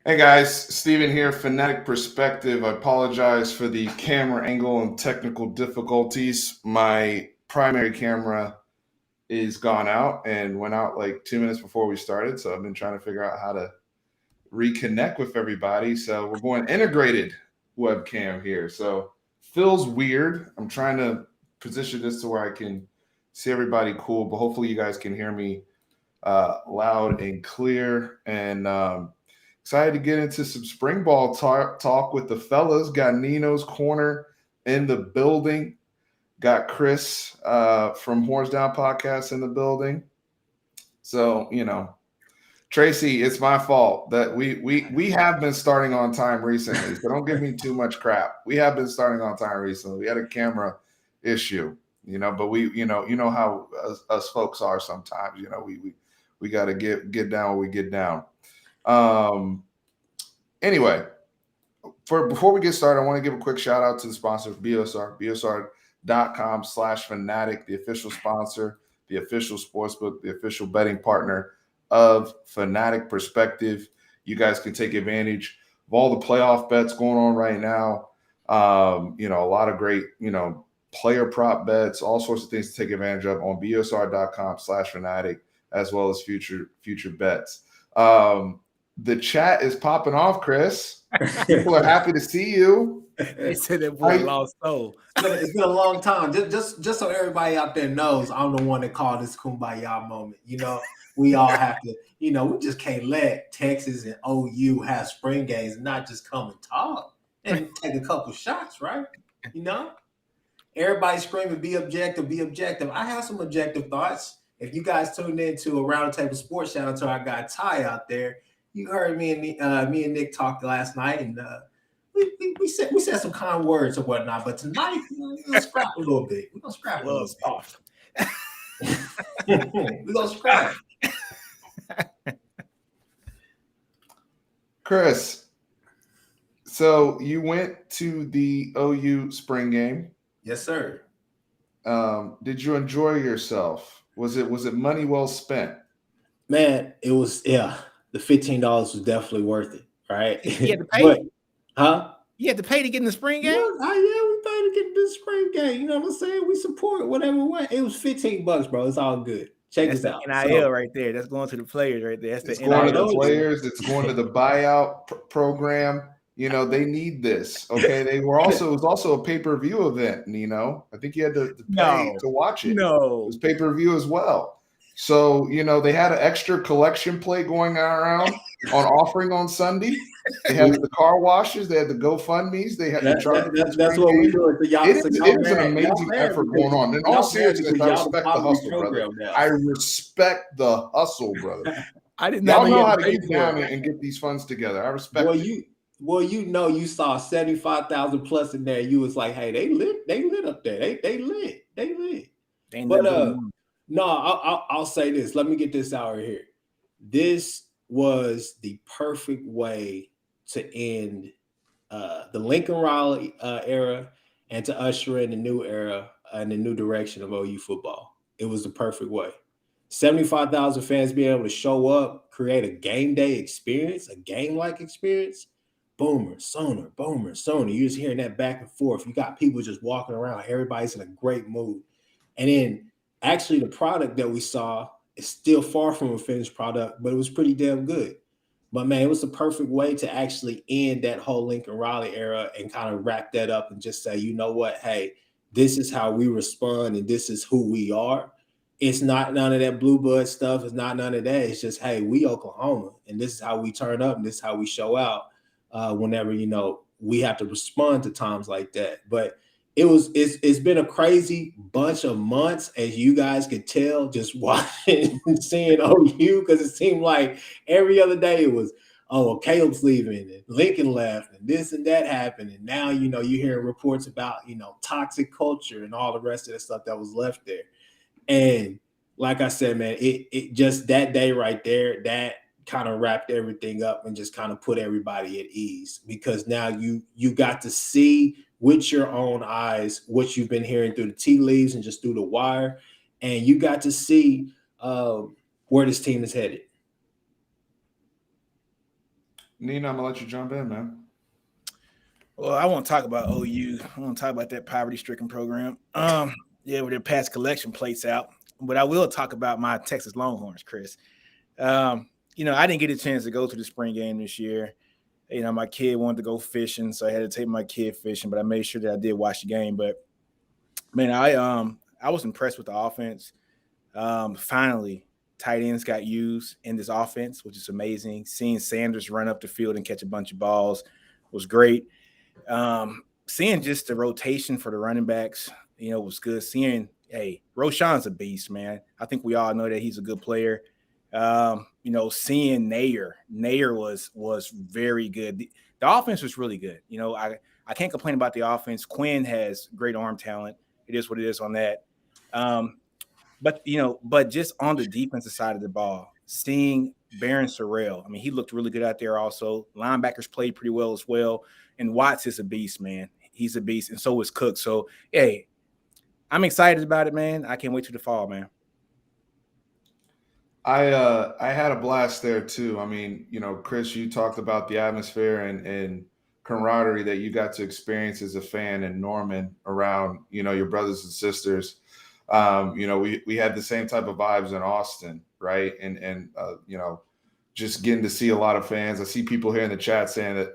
Hey guys, Steven here, Fanatic Perspective. I apologize for the camera angle and technical difficulties. My primary camera is gone out and went out like 2 minutes before we started. So I've been trying to figure out how to reconnect with everybody. So we're going integrated webcam here. So feels weird. I'm trying to position this to where I can see everybody cool, but hopefully you guys can hear me loud and clear. And excited to get into some spring ball talk with the fellas. Got Nino's Corner in the building. Got Chris from Horns Down Podcast in the building. So, Tracy, it's my fault that we have been starting on time recently. So don't give me too much crap. We have been starting on time recently. We had a camera issue, but we, how us folks are sometimes. We got to get down when we get down. Anyway, before we get started, I want to give a quick shout out to the sponsor of BSR, BSR.com/fanatic, the official sponsor, the official sportsbook, the official betting partner of Fanatic Perspective. You guys can take advantage of all the playoff bets going on right now. A lot of great, player prop bets, all sorts of things to take advantage of on BSR.com/fanatic, as well as future bets. The chat is popping off, Chris. People are happy to see you. They said that boy lost soul. It's been a long time. Just so everybody out there knows, I'm the one that called this kumbaya moment. We all have to, we just can't let Texas and OU have spring games and not just come and talk and take a couple shots, right? Everybody screaming, be objective, be objective. I have some objective thoughts. If you guys tuned into a Round Table Sports, shout out to our guy Ty out there. You heard me and Nick talk last night, and we said some kind words or whatnot. But tonight, we're gonna scrap a little bit. We're gonna scrap a little soft. We're gonna scrap. Chris, so you went to the OU spring game. Yes, sir. Did you enjoy yourself? Was it money well spent? Man, it was. Yeah, the $15 was definitely worth it. Right? You had to pay. Huh? You had to pay to get in the spring game? Yeah, we paid to get in the spring game. You know what I'm saying? We support whatever way. It was $15, bro. It's all good. Check That's this out. NIL right there. That's going to the players right there. It's going to the players. It's going to the buyout program. They need this. Okay. It was also a pay-per-view event, Nino. I think you had to pay to watch it. No. It was pay-per-view as well. So, they had an extra collection plate going around on offering on Sunday. They had the car washes. They had the GoFundMes. They had the that's what we do. It is an amazing effort going on. In all seriousness, I respect the hustle, brother. I respect the hustle, brother. I did not know how to get down and get these funds together. I respect it. You saw 75,000 plus in there. You was like, hey, they lit up there. They lit. But no, I'll say this. Let me get this out right here. This was the perfect way to end the Lincoln Riley era and to usher in the new era and the new direction of OU football. It was the perfect way. 75,000 fans being able to show up, create a game day experience, a game-like experience. Boomer, sooner. You're just hearing that back and forth. You got people just walking around. Everybody's in a great mood. And then actually the product that we saw is still far from a finished product, but it was pretty damn good. But, man, it was the perfect way to actually end that whole Lincoln Riley era and kind of wrap that up and just say, you know what, hey, this is how we respond and this is who we are. It's not none of that blue blood stuff. It's not none of that. It's just, hey, we Oklahoma, and this is how we turn up and this is how we show out whenever, we have to respond to times like that. But it's been a crazy bunch of months, as you guys could tell, just watching and seeing OU, because it seemed like every other day it was, Caleb's leaving and Lincoln left and this and that happened. And now, you're hearing reports about, toxic culture and all the rest of the stuff that was left there. And like I said, man, it just that day right there, that kind of wrapped everything up and just kind of put everybody at ease, because now you got to see with your own eyes what you've been hearing through the tea leaves and just through the wire, and you got to see where this team is headed. Nina, I'm gonna let you jump in, man. Well, I want to talk about OU. I want to talk about that poverty-stricken program. Yeah, with their past collection plates out. But I will talk about my Texas Longhorns, Chris. I didn't get a chance to go to the spring game this year. My kid wanted to go fishing, so I had to take my kid fishing. But I made sure that I did watch the game. But man, I was impressed with the offense. Finally, tight ends got used in this offense, which is amazing. Seeing Sanders run up the field and catch a bunch of balls was great. Seeing just the rotation for the running backs, was good. Seeing, hey, Roshan's a beast, man. I think we all know that he's a good player. Seeing Nair was very good. The offense was really good. I can't complain about the offense. Quinn has great arm talent. It is what it is on that. But just on the defensive side of the ball, seeing Baron Sorrell, I mean, he looked really good out there also. Linebackers played pretty well as well. And Watts is a beast, man. He's a beast, and so is Cook. So, hey, I'm excited about it, man. I can't wait till the fall, man. I had a blast there too. I mean, Chris, you talked about the atmosphere and camaraderie that you got to experience as a fan in Norman around, your brothers and sisters. We had the same type of vibes in Austin, right? And just getting to see a lot of fans. I see people here in the chat saying that,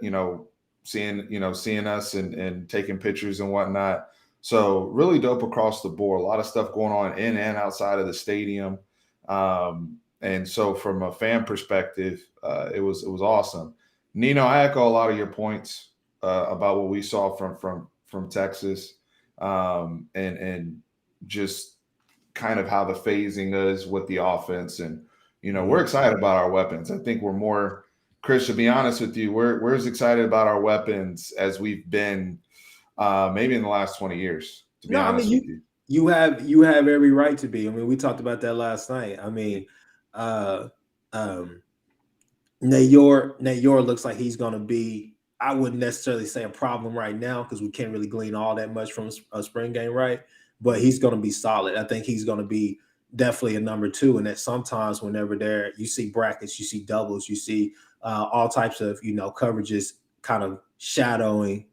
seeing us and taking pictures and whatnot. So really dope across the board. A lot of stuff going on in and outside of the stadium. And so from a fan perspective, it was awesome. Nino, I echo a lot of your points about what we saw from Texas, and just kind of how the phasing is with the offense. And we're excited about our weapons. I think we're more, Chris, to be honest with you, we're as excited about our weapons as we've been maybe in the last 20 years, to be honest with you. You have every right to be. I mean, we talked about that last night. I mean, Nayor looks like he's going to be, I wouldn't necessarily say a problem right now because we can't really glean all that much from a spring game, right? But he's going to be solid. I think he's going to be definitely a number 2. And that sometimes whenever you see brackets, you see doubles, you see all types of, coverages kind of shadowing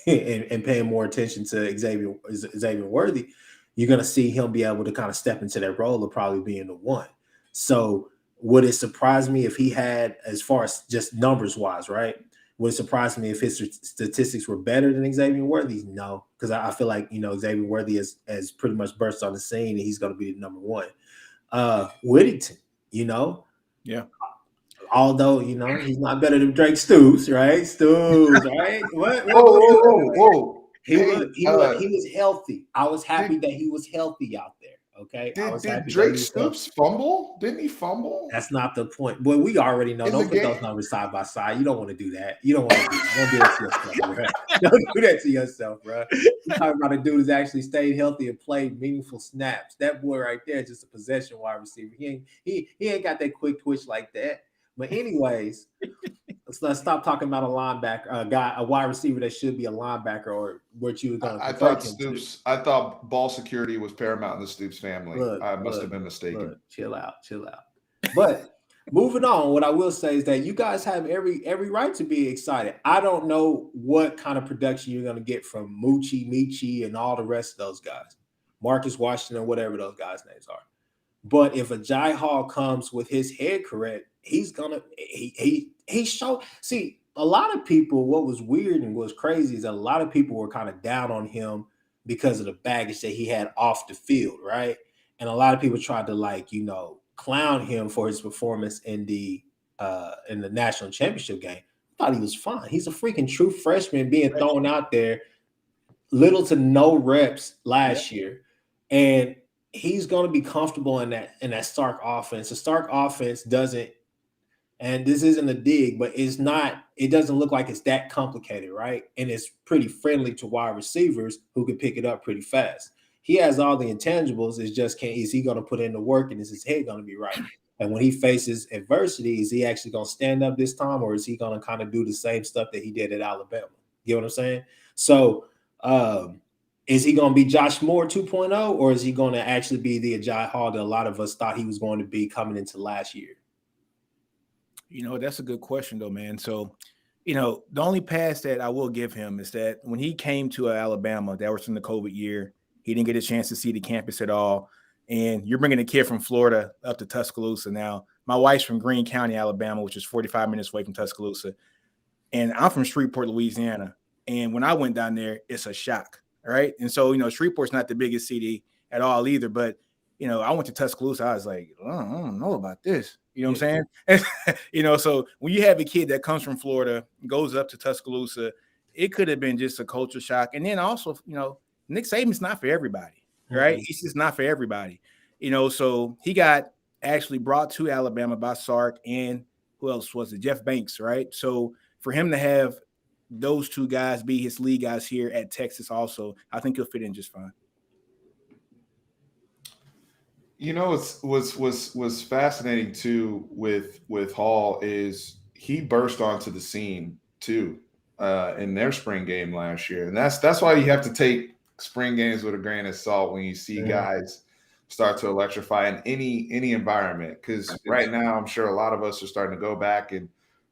and paying more attention to Xavier Worthy, you're going to see him be able to kind of step into that role of probably being the 1. So would it surprise me if he had, as far as just numbers wise, right? Would it surprise me if his statistics were better than Xavier Worthy's? No, because I feel like, Xavier Worthy has pretty much burst on the scene and he's going to be the number 1. Whittington, Yeah. Although, he's not better than Drake Stoops, right? Stoops, right? Whoa. He was healthy. I was happy that he was healthy out there. Okay. Did Drake Stoops fumble? Didn't he fumble? That's not the point. Well, we already know. Don't put those numbers side by side. You don't want to do that. You don't want to do that. Don't do that to yourself, bro. Don't do that to yourself, bro. You're talking about a dude who's actually stayed healthy and played meaningful snaps. That boy right there is just a possession wide receiver. He ain't got that quick twitch like that. But anyways, let's stop talking about a linebacker, a wide receiver that should be a linebacker, or what you were going to. I thought ball security was paramount in the Stoops family. I must have been mistaken. Look, chill out. But moving on, what I will say is that you guys have every right to be excited. I don't know what kind of production you're going to get from Moochie, Michi, and all the rest of those guys, Marcus Washington, whatever those guys' names are. But if Agiye Hall comes with his head correct, he's gonna he showed. See, a lot of people, what was weird and was crazy is that a lot of people were kind of down on him because of the baggage that he had off the field, right? And a lot of people tried to clown him for his performance in the national championship game. I thought he was fine. He's a freaking true freshman being thrown out there, little to no reps last year, and he's going to be comfortable in that Stark offense. The Stark offense doesn't, and this isn't a dig, but it doesn't look like it's that complicated, right? And it's pretty friendly to wide receivers who can pick it up pretty fast. He has all the intangibles. It's just is he going to put in the work, and is his head going to be right? And when he faces adversity, is he actually going to stand up this time, or is he going to kind of do the same stuff that he did at Alabama? You know what I'm saying? So, is he going to be Josh Moore 2.0, or is he going to actually be the Agiye Hall that a lot of us thought he was going to be coming into last year? That's a good question, though, man. So, the only pass that I will give him is that when he came to Alabama, that was in the COVID year, he didn't get a chance to see the campus at all. And you're bringing a kid from Florida up to Tuscaloosa now. My wife's from Greene County, Alabama, which is 45 minutes away from Tuscaloosa. And I'm from Shreveport, Louisiana. And when I went down there, it's a shock, right? And so, Shreveport's not the biggest city at all either. But, I went to Tuscaloosa. I was like, I don't know about this. You know what I'm saying? So when you have a kid that comes from Florida, goes up to Tuscaloosa, it could have been just a culture shock. And then also, Nick Saban's not for everybody, right? He's just not for everybody. So he got actually brought to Alabama by Sark and who else was it? Jeff Banks, right? So for him to have those two guys be his lead guys here at Texas also, I think he'll fit in just fine. Was fascinating too with Hall is he burst onto the scene too in their spring game last year, and that's why you have to take spring games with a grain of salt when you see guys start to electrify in any environment. Because right now, I'm sure a lot of us are starting to go back and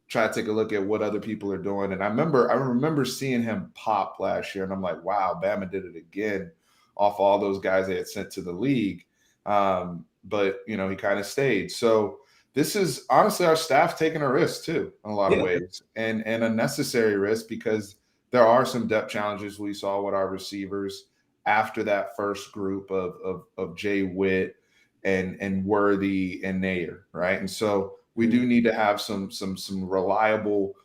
try to take a look at what other people are doing. And I remember seeing him pop last year, and I'm like, wow, Bama did it again off all those guys they had sent to the league. But he kind of stayed. So this is honestly our staff taking a risk too, in a lot of ways, and a necessary risk because there are some depth challenges we saw with our receivers after that first group of Jay Witt and Worthy and Nayer, right? And so we do need to have some reliable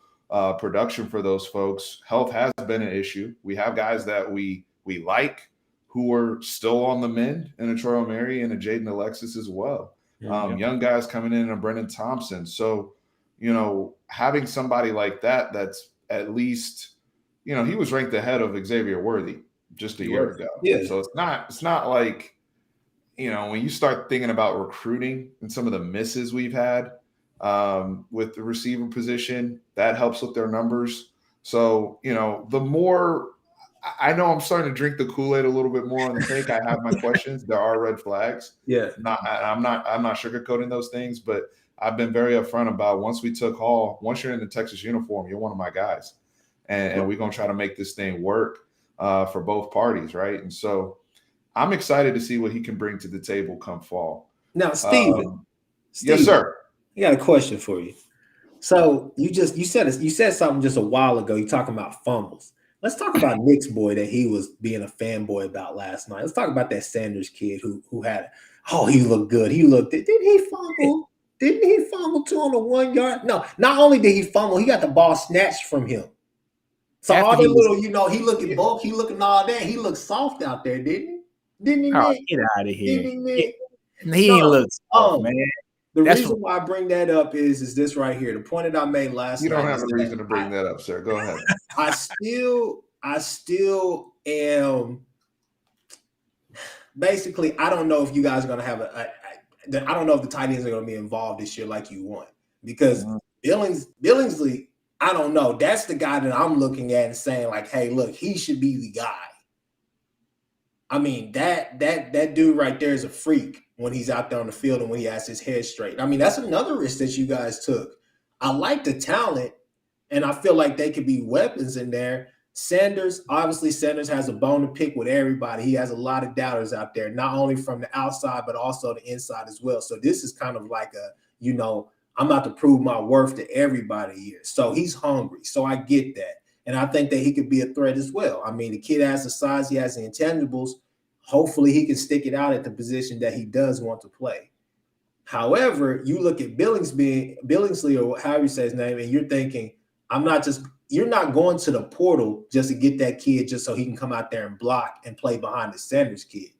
production for those folks. Health has been an issue. We have guys that we like who are still on the mend, and a Troy O'Mary and a Jaden Alexis as well. Young guys coming in, and Brendan Thompson. So, having somebody like that's at least, he was ranked ahead of Xavier Worthy just a year ago. Yeah. So it's not like, when you start thinking about recruiting and some of the misses we've had with the receiver position, that helps with their numbers. So, the more I know I'm starting to drink the Kool-Aid a little bit more on the take. I have my questions. There are red flags. Yeah. I'm not sugarcoating those things, but I've been very upfront about once we took Hall, once you're in the Texas uniform, you're one of my guys. And we're going to try to make this thing work for both parties, right? And so I'm excited to see what he can bring to the table come fall. Now, Steven. Yes, sir. I got a question for you. So you said something just a while ago. You're talking about fumbles. Let's talk about Nick's boy that he was being a fanboy about last night. Let's talk about that Sanders kid who had he looked good. Didn't he fumble? Didn't he fumble too on the 1 yard? No, not only did he fumble, he got the ball snatched from him. So after all the little, he looking bulk, he looking all that. He looked soft out there, didn't he? Didn't he, Nick? Get out of here. He looks soft, man. The reason why I bring that up is this right here. The point that I made last night. You don't have a reason to bring that up, sir. Go ahead. I still am. Basically, I don't know if you guys are going to have I don't know if the tight ends are going to be involved this year like you want, because Billingsley, I don't know. That's the guy that I'm looking at and saying like, hey, look, he should be the guy. I mean, that dude right there is a freak when he's out there on the field and when he has his head straight. I mean, that's another risk that you guys took. I like the talent, and I feel like they could be weapons in there. Sanders has a bone to pick with everybody. He has a lot of doubters out there, not only from the outside, but also the inside as well. So this is kind of like I'm about to prove my worth to everybody here. So he's hungry. So I get that. And I think that he could be a threat as well. I mean, the kid has the size, he has the intangibles. Hopefully he can stick it out at the position that he does want to play. However, you look at Billingsley, or however you say his name, and you're thinking, you're not going to the portal just to get that kid just so he can come out there and block and play behind the Sanders kid.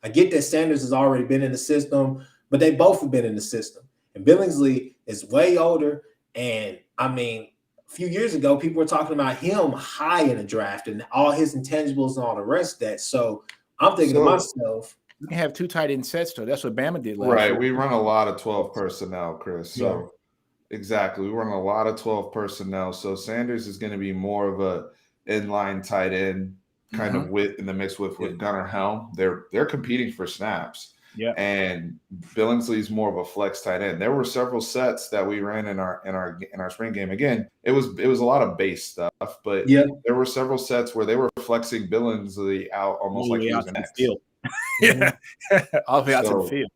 I get that Sanders has already been in the system, but they both have been in the system. And Billingsley is way older. And I mean, a few years ago, people were talking about him high in the draft and all his intangibles and all the rest of that. So I'm thinking to myself, you can have two tight end sets, though. That's what Bama did last year. Right. We run a lot of 12 personnel, Chris. So exactly. We run a lot of 12 personnel. So Sanders is going to be more of a inline tight end kind of in the mix with Gunnar Helm. They're competing for snaps. Yeah. And Billingsley's more of a flex tight end. There were several sets that we ran in our spring game. Again, it was a lot of base stuff, but there were several sets where they were flexing Billingsley out almost like he was an X. Yeah, all the way out to the field.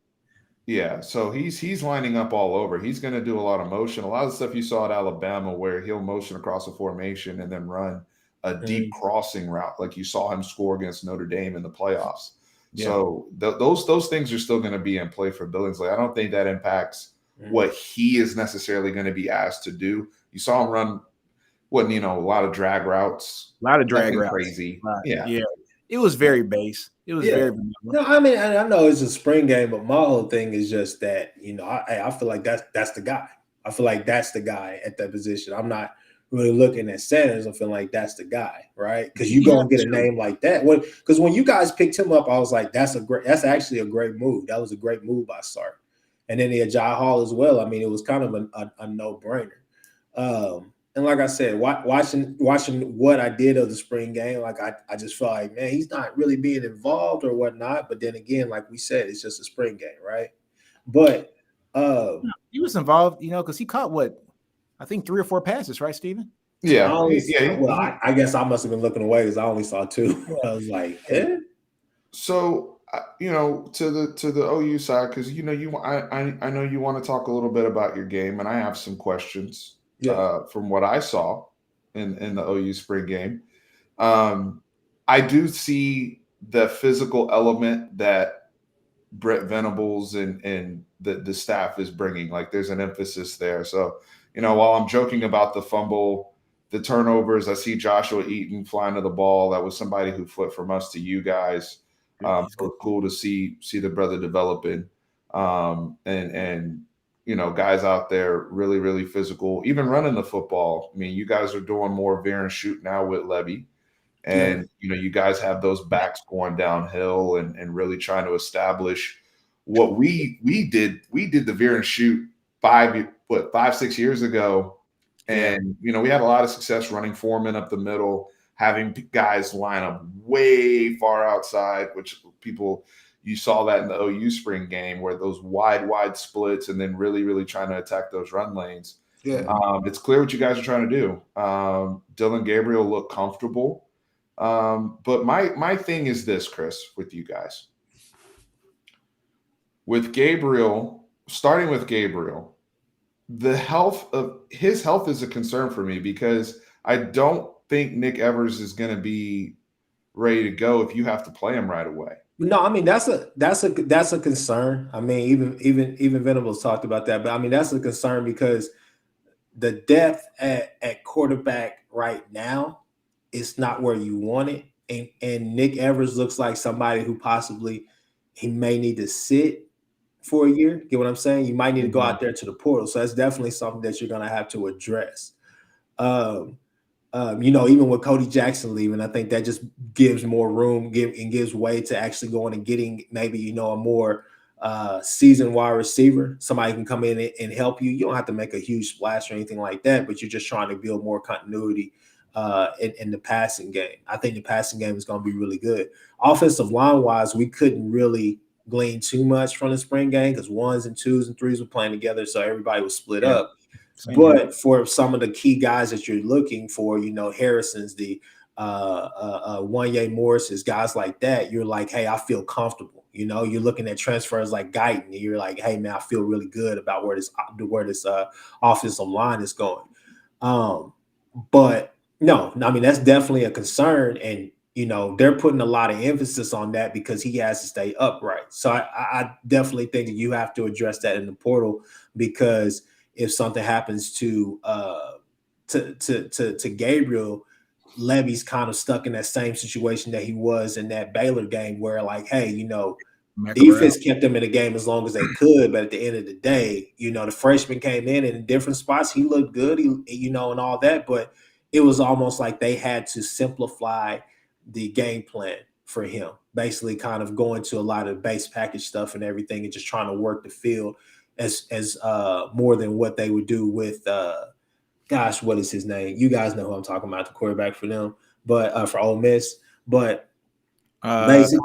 Yeah, so he's lining up all over. He's going to do a lot of motion. A lot of the stuff you saw at Alabama where he'll motion across a formation and then run a deep crossing route like you saw him score against Notre Dame in the playoffs. Yeah. So those things are still going to be in play for Billingsley. I don't think that impacts what he is necessarily going to be asked to do. You saw him run, a lot of drag routes. A lot of drag routes. Crazy. Yeah. It was very base. It was very vanilla. No, I mean, I know it's a spring game, but my whole thing is just that, I feel like that's the guy. I feel like that's the guy at that position. I'm not really looking at Sanders. I feel like that's the guy, right? Because you go and get a name like that. Because when you guys picked him up, I was like, that's actually a great move. That was a great move by Sark. And then the Ajay Hall as well. I mean, it was kind of a no-brainer. And like I said, watching what I did of the spring game, like I just felt like, man, he's not really being involved or whatnot. But then again, like we said, it's just a spring game, right? But he was involved, because he caught I think 3 or 4 passes, right, Steven? Yeah. I guess I must have been looking away because I only saw 2. I was like, eh? So to the OU side, because I know you want to talk a little bit about your game, and I have some questions. From what I saw in the OU spring game. I do see the physical element that Brett Venables and the staff is bringing. Like there's an emphasis there. So, while I'm joking about the fumble, the turnovers, I see Joshua Eaton flying to the ball. That was somebody who flipped from us to you guys. So cool to see the brother developing. And guys out there really, really physical, even running the football. I mean, you guys are doing more veer and shoot now with Levy. And, you guys have those backs going downhill and really trying to establish what we did. We did the veer and shoot 5-6 years ago. And, we had a lot of success running foremen up the middle, having guys line up way far outside, which you saw that in the OU spring game where those wide splits and then really, really trying to attack those run lanes. Yeah. It's clear what you guys are trying to do. Dylan Gabriel looked comfortable. But my thing is this, Chris, with you guys. With Gabriel, starting with Gabriel, his health is a concern for me because I don't think Nick Evers is going to be ready to go if you have to play him right away. No, I mean that's a concern. I mean, even Venables talked about that, but I mean that's a concern because the depth at quarterback right now is not where you want it, and Nick Evers looks like somebody who possibly he may need to sit for a year. Get what I'm saying? You might need to go out there to the portal, so that's definitely something that you're going to have to address. Even with Cody Jackson leaving, I think that just gives more room and gives way to actually going and getting maybe, a more seasoned wide receiver. Somebody can come in and help you. You don't have to make a huge splash or anything like that, but you're just trying to build more continuity in the passing game. I think the passing game is going to be really good. Offensive line-wise, we couldn't really glean too much from the spring game because 1s and 2s and 3s were playing together, so everybody was split up. But for some of the key guys that you're looking for, Harrison's, the Wanye Morris's, guys like that, you're like, hey, I feel comfortable. You're looking at transfers like Guyton, and you're like, hey, man, I feel really good about where this offensive line is going. But no, I mean, that's definitely a concern. And, they're putting a lot of emphasis on that because he has to stay upright. So I definitely think that you have to address that in the portal because if something happens to Gabriel, Levy's kind of stuck in that same situation that he was in that Baylor game where like, hey, defense kept them in the game as long as they could. But at the end of the day, the freshman came in different spots. He looked good, and all that. But it was almost like they had to simplify the game plan for him, basically kind of going to a lot of base package stuff and everything and just trying to work the field as more than what they would do with what is his name? You guys know who I'm talking about, the quarterback for them, but for Ole Miss. But basically,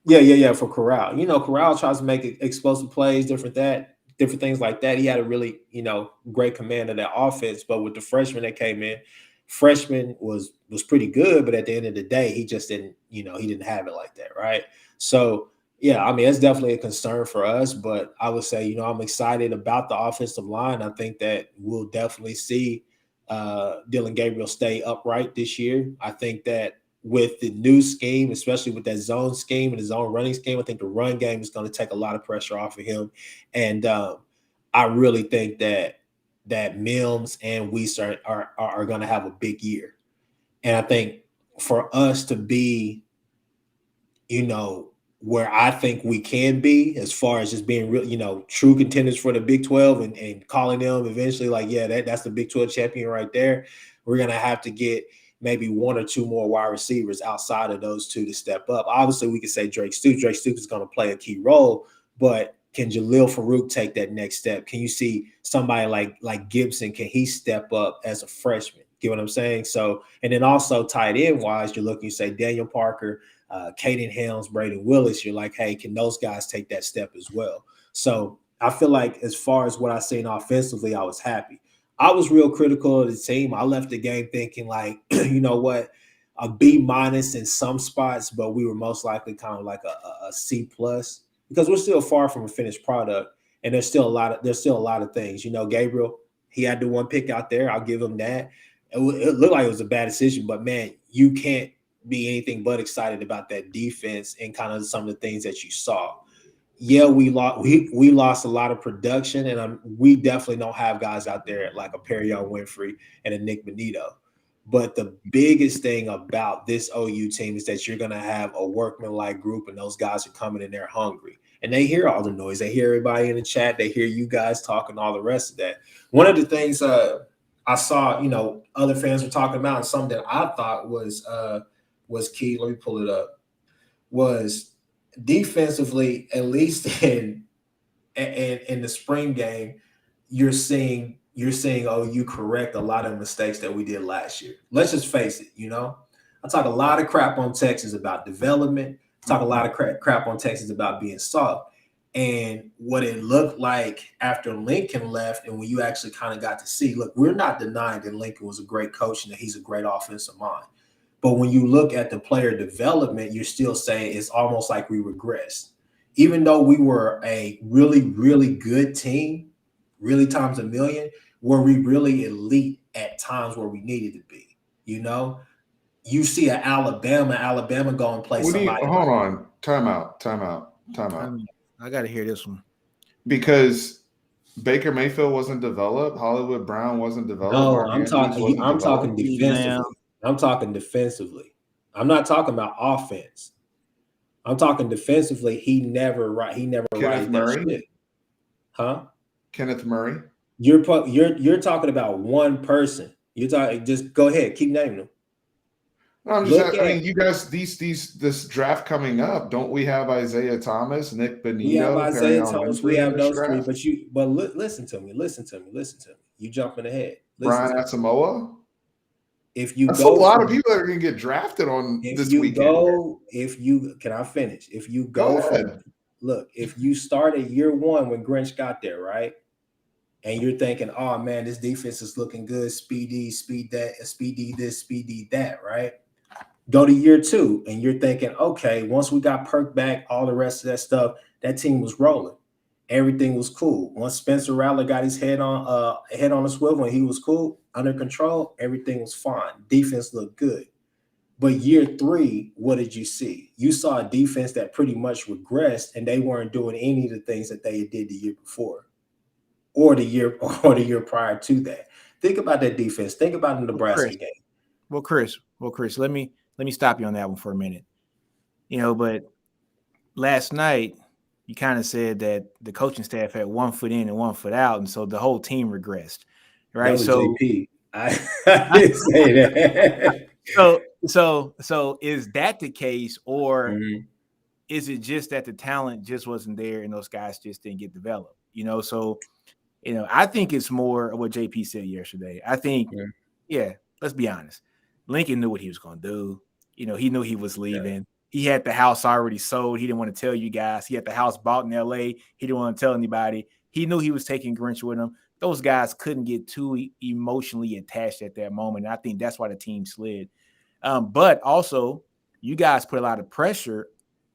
Yeah. For Corral, Corral tries to make explosive plays, different things like that. He had a really, great command of that offense. But with the freshman that came in, freshman was pretty good, but at the end of the day, he just didn't, he didn't have it like that, right? So yeah, I mean, it's definitely a concern for us. But I would say, I'm excited about the offensive line. I think that we'll definitely see Dylan Gabriel stay upright this year. I think that with the new scheme, especially with that zone scheme and the zone running scheme, I think the run game is going to take a lot of pressure off of him. And I really think that Mims and Weiss are going to have a big year. And I think for us to be, where I think we can be as far as just being real, true contenders for the Big 12 and calling them eventually like, yeah, that's the Big 12 champion right there. We're going to have to get maybe one or two more wide receivers outside of those two to step up. Obviously, we could say Drake Stoops. Drake Stoops is going to play a key role, but can Jalil Farouk take that next step? Can you see somebody like Gibson? Can he step up as a freshman? Get what I'm saying? So, and then also tight end wise, you're looking, you say Daniel Parker, Caden Helms, Braden Willis, you're like, hey, can those guys take that step as well? So I feel like as far as what I seen offensively, I was happy. I was real critical of the team. I left the game thinking like, you know what, a B- in some spots, but we were most likely kind of like a C+ because we're still far from a finished product. And there's still a lot of things. Gabriel, he had the one pick out there. I'll give him that. It looked like it was a bad decision, but man, you can't be anything but excited about that defense and kind of some of the things that you saw. Yeah, we lost a lot of production, and we definitely don't have guys out there like a Perrion Winfrey and a Nick Benito. But the biggest thing about this OU team is that you're going to have a workman-like group, and those guys are coming in there hungry. And they hear all the noise. They hear everybody in the chat. They hear you guys talking, all the rest of that. One of the things I saw, other fans were talking about, and something that I thought was key. Let me pull it up. Was defensively, at least in the spring game, you're seeing OU correct a lot of mistakes that we did last year. Let's just face it, I talk a lot of crap on Texas about development. I talk a lot of crap on Texas about being soft. And what it looked like after Lincoln left, and when you actually kind of got to see, look, we're not denying that Lincoln was a great coach and that he's a great offensive mind. But when you look at the player development, you're still saying it's almost like we regressed. Even though we were a really, really good team, really times a million, were we really elite at times where we needed to be? You see an Alabama go and play somebody. Hold on. Time out. I got to hear this one. Because Baker Mayfield wasn't developed. Hollywood Brown wasn't developed. No, I'm talking defensively. I'm talking defensively. I'm not talking about offense. I'm talking defensively. He never Kenneth Murray? Shit. Huh? Kenneth Murray? You're talking about one person. You're talking. Just go ahead. Keep naming them. No, I'm just. You guys. This draft coming up. Don't we have Isaiah Thomas, Nick Benito? We have Isaiah Thomas. We have those three. But listen to me. You jumping ahead. Brian Asamoah. If you that's a lot of people that are going to get drafted on this weekend. Can I finish? If you go if you start at year one when Grinch got there, right? And you're thinking, oh man, this defense is looking good. Speedy this, speedy that, right? Go to year two and you're thinking, okay, once we got Perk back, all the rest of that stuff, that team was rolling. Everything was cool. Once Spencer Rattler got his head on the swivel and he was cool, under control, everything was fine. Defense looked good. But year three, what did you see? You saw a defense that pretty much regressed, and they weren't doing any of the things that they did the year before, or the year prior to that. Think about that defense. Think about the Nebraska game. Well, Chris, let me stop you on that one for a minute. But last night you kind of said that the coaching staff had 1 foot in and 1 foot out, and so the whole team regressed. Right. So JP. I didn't say that. So is that the case, or is it just that the talent just wasn't there and those guys just didn't get developed? I think it's more of what JP said yesterday. I think, let's be honest. Lincoln knew what he was going to do. He knew he was leaving. he had the house already sold. He didn't want to tell you guys. He had the house bought in LA. He didn't want to tell anybody. He knew he was taking Grinch with him. Those guys couldn't get too emotionally attached at that moment. And I think that's why the team slid. But also, you guys put a lot of pressure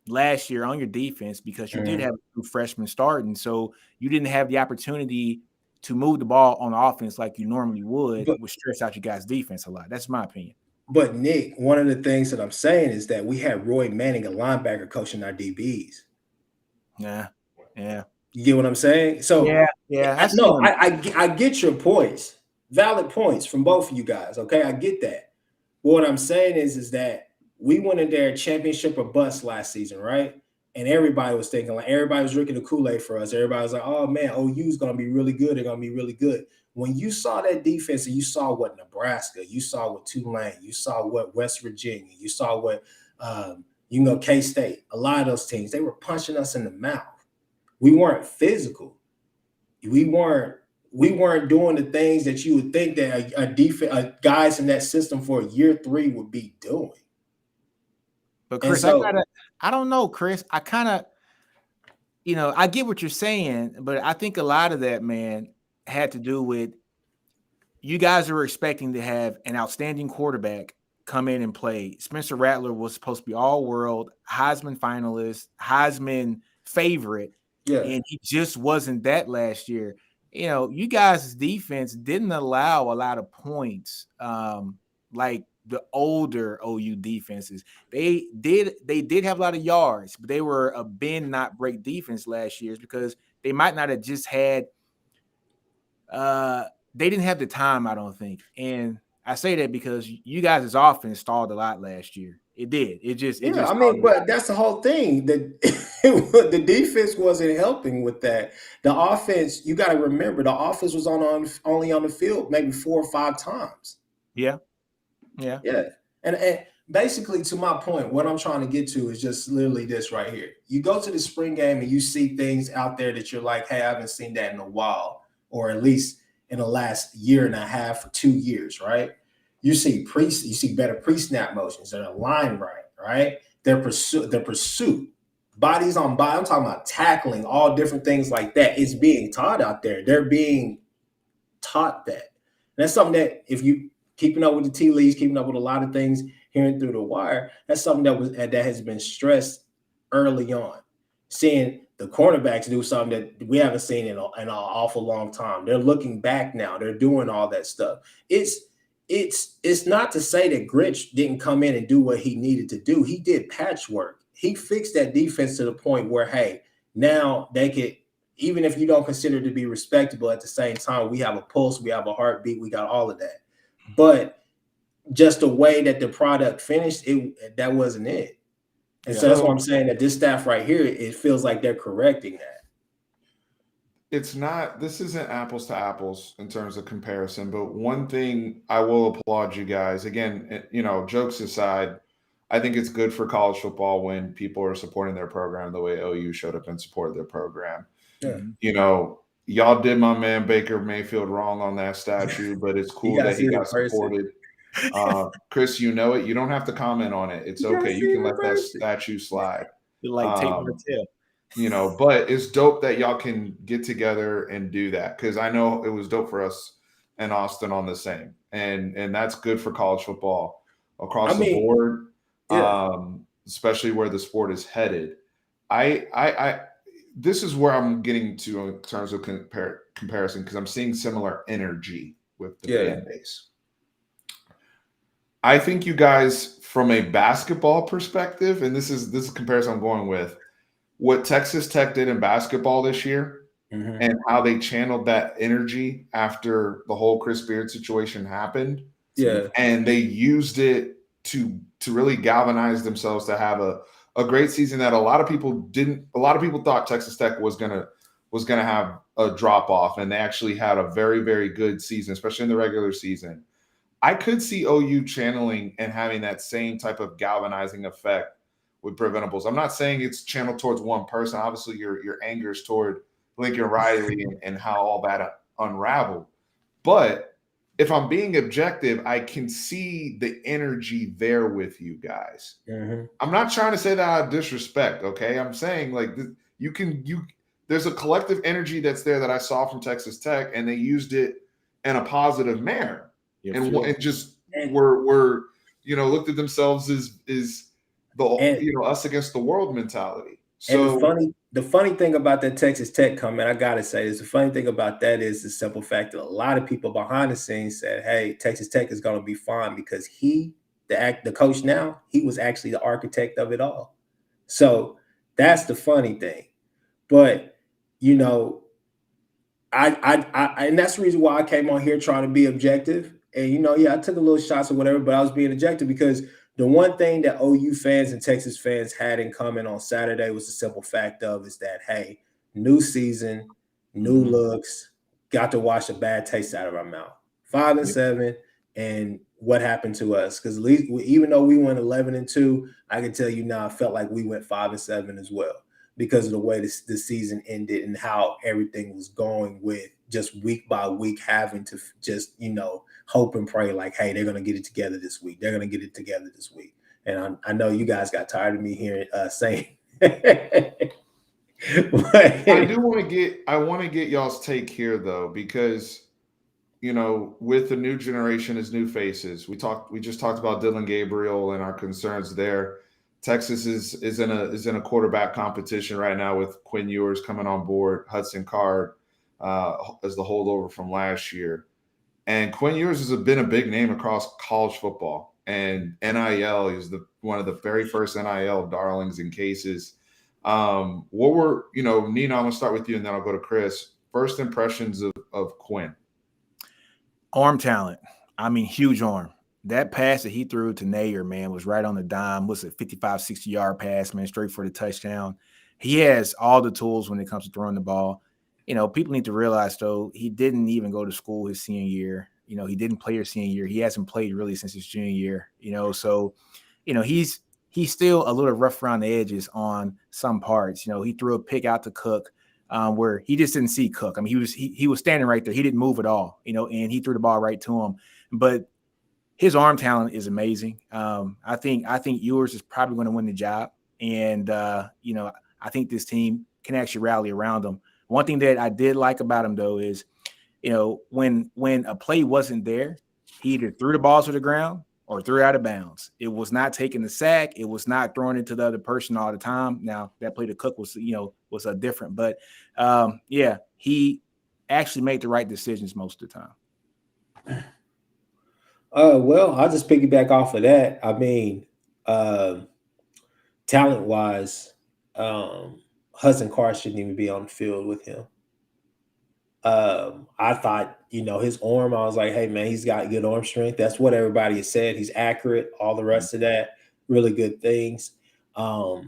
last year on your defense because you did have a freshman starting. So you didn't have the opportunity to move the ball on offense like you normally would, which stress out your guys' defense a lot. That's my opinion. But Nick, one of the things that I'm saying is that we had Roy Manning, a linebacker, coaching our DBs. Yeah. You get what I'm saying? So yeah. I get your points, valid points from both of you guys. Okay, I get that. But what I'm saying is that we went in there championship or bust last season, right? And everybody was thinking, like, everybody was drinking the Kool-Aid for us. Everybody was like, oh man, OU's gonna be really good. They're gonna be really good. When you saw that defense and you saw what Nebraska, you saw what Tulane, you saw what West Virginia, you saw what K-State, a lot of those teams, they were punching us in the mouth. We weren't physical. We weren't doing the things that you would think that guys in that system for year 3 would be doing. But Chris, I don't know, Chris. I kind of, I get what you're saying, but I think a lot of that, man, had to do with you guys were expecting to have an outstanding quarterback come in and play. Spencer Rattler was supposed to be all-world, Heisman finalist, Heisman favorite, and he just wasn't that last year. You guys' defense didn't allow a lot of points like the older OU defenses. They did have a lot of yards, but they were a bend not break defense last year because they might not have just had they didn't have the time, I don't think. And I say that because you guys' offense stalled a lot last year. It did. But that's the whole thing. The defense wasn't helping with that. The offense, you got to remember, the offense was only on the field maybe 4 or 5 times. Yeah. And basically, to my point, what I'm trying to get to is just literally this right here. You go to the spring game and you see things out there that you're like, hey, I haven't seen that in a while, or at least in the last year and a half or 2 years, right? You see better pre-snap motions. They're line right? Their pursuit, bodies on body. I'm talking about tackling, all different things like that. It's being taught out there. They're being taught that. And that's something that if you keeping up with the tea leaves, keeping up with a lot of things, hearing through the wire, that's something that has been stressed early on. Seeing the cornerbacks do something that we haven't seen in an awful long time. They're looking back now. They're doing all that stuff. It's not to say that Grinch didn't come in and do what he needed to do. He did patchwork. He fixed that defense to the point where, hey, now they could, even if you don't consider it to be respectable, at the same time, we have a pulse, we have a heartbeat, we got all of that. But just the way that the product finished, that wasn't it. And so that's why I'm saying that this staff right here, it feels like they're correcting that. This isn't apples to apples in terms of comparison, but one thing I will applaud you guys, again, jokes aside, I think it's good for college football when people are supporting their program the way OU showed up and supported their program. Yeah. Y'all did my man Baker Mayfield wrong on that statue, but it's cool that he got supported. Chris, you know it. You don't have to comment on it. It's okay. You can let that statue slide. You like tape the tail. But it's dope that y'all can get together and do that, because I know it was dope for us and Austin on the same, and that's good for college football across the board, especially where the sport is headed. This is where I'm getting to in terms of comparison, because I'm seeing similar energy with the fan base. I think you guys, from a basketball perspective, and this is comparison I'm going with, what Texas Tech did in basketball this year, and how they channeled that energy after the whole Chris Beard situation happened. Yeah. And they used it to really galvanize themselves to have a great season that a lot of people thought Texas Tech was gonna have a drop off, and they actually had a very, very good season, especially in the regular season. I could see OU channeling and having that same type of galvanizing effect with preventables. I'm not saying it's channeled towards one person. Obviously, your anger is toward Lincoln Riley and how all that unraveled. But if I'm being objective, I can see the energy there with you guys. Mm-hmm. I'm not trying to say that out of disrespect, okay? I'm saying like there's a collective energy that's there that I saw from Texas Tech, and they used it in a positive manner, and just were looked at themselves as us against the world mentality. So and the funny thing about that Texas Tech comment, I gotta say, is the funny thing about that is the simple fact that a lot of people behind the scenes said, "Hey, Texas Tech is gonna be fine," because the coach now, he was actually the architect of it all. So that's the funny thing. But and that's the reason why I came on here trying to be objective. And I took a little shots or whatever, but I was being objective because the one thing that OU fans and Texas fans had in common on Saturday was the simple fact of is that, hey, new season, new looks, got to wash a bad taste out of our mouth. 5-7, and what happened to us? Because at least even though we went 11-2, I can tell you now I felt like we went 5-7 as well, because of the way the season ended and how everything was going, with just week by week having to just, hope and pray like, hey, they're going to get it together this week. They're going to get it together this week. And I know you guys got tired of me hearing saying. I want to get y'all's take here though, because with the new generation as new faces, we just talked about Dylan Gabriel and our concerns there. Texas is in a quarterback competition right now with Quinn Ewers coming on board, Hudson Card as the holdover from last year. And Quinn Ewers has been a big name across college football, and NIL is one of the very first NIL darlings and cases. What were, Nina, I'm gonna start with you and then I'll go to Chris. First impressions of Quinn. Arm talent. I mean, huge arm. That pass that he threw to Nayer, man, was right on the dime. Was a 55, 60-yard pass, man, straight for the touchdown. He has all the tools when it comes to throwing the ball. People need to realize, though, he didn't even go to school his senior year. He didn't play his senior year. He hasn't played really since his junior year, So, he's still a little rough around the edges on some parts. He threw a pick out to Cook where he just didn't see Cook. I mean, he was standing right there. He didn't move at all, and he threw the ball right to him. But his arm talent is amazing. I think Ewers is probably going to win the job. And, I think this team can actually rally around him. One thing that I did like about him, though, is, when a play wasn't there, he either threw the ball to the ground or threw out of bounds. It was not taking the sack. It was not throwing it to the other person all the time. Now, that play to Cook was a different. But, he actually made the right decisions most of the time. Well, I'll just piggyback off of that. I mean, talent-wise, Hudson Card shouldn't even be on the field with him. I thought, his arm, I was like, hey, man, he's got good arm strength. That's what everybody has said. He's accurate. All the rest of that, really good things. I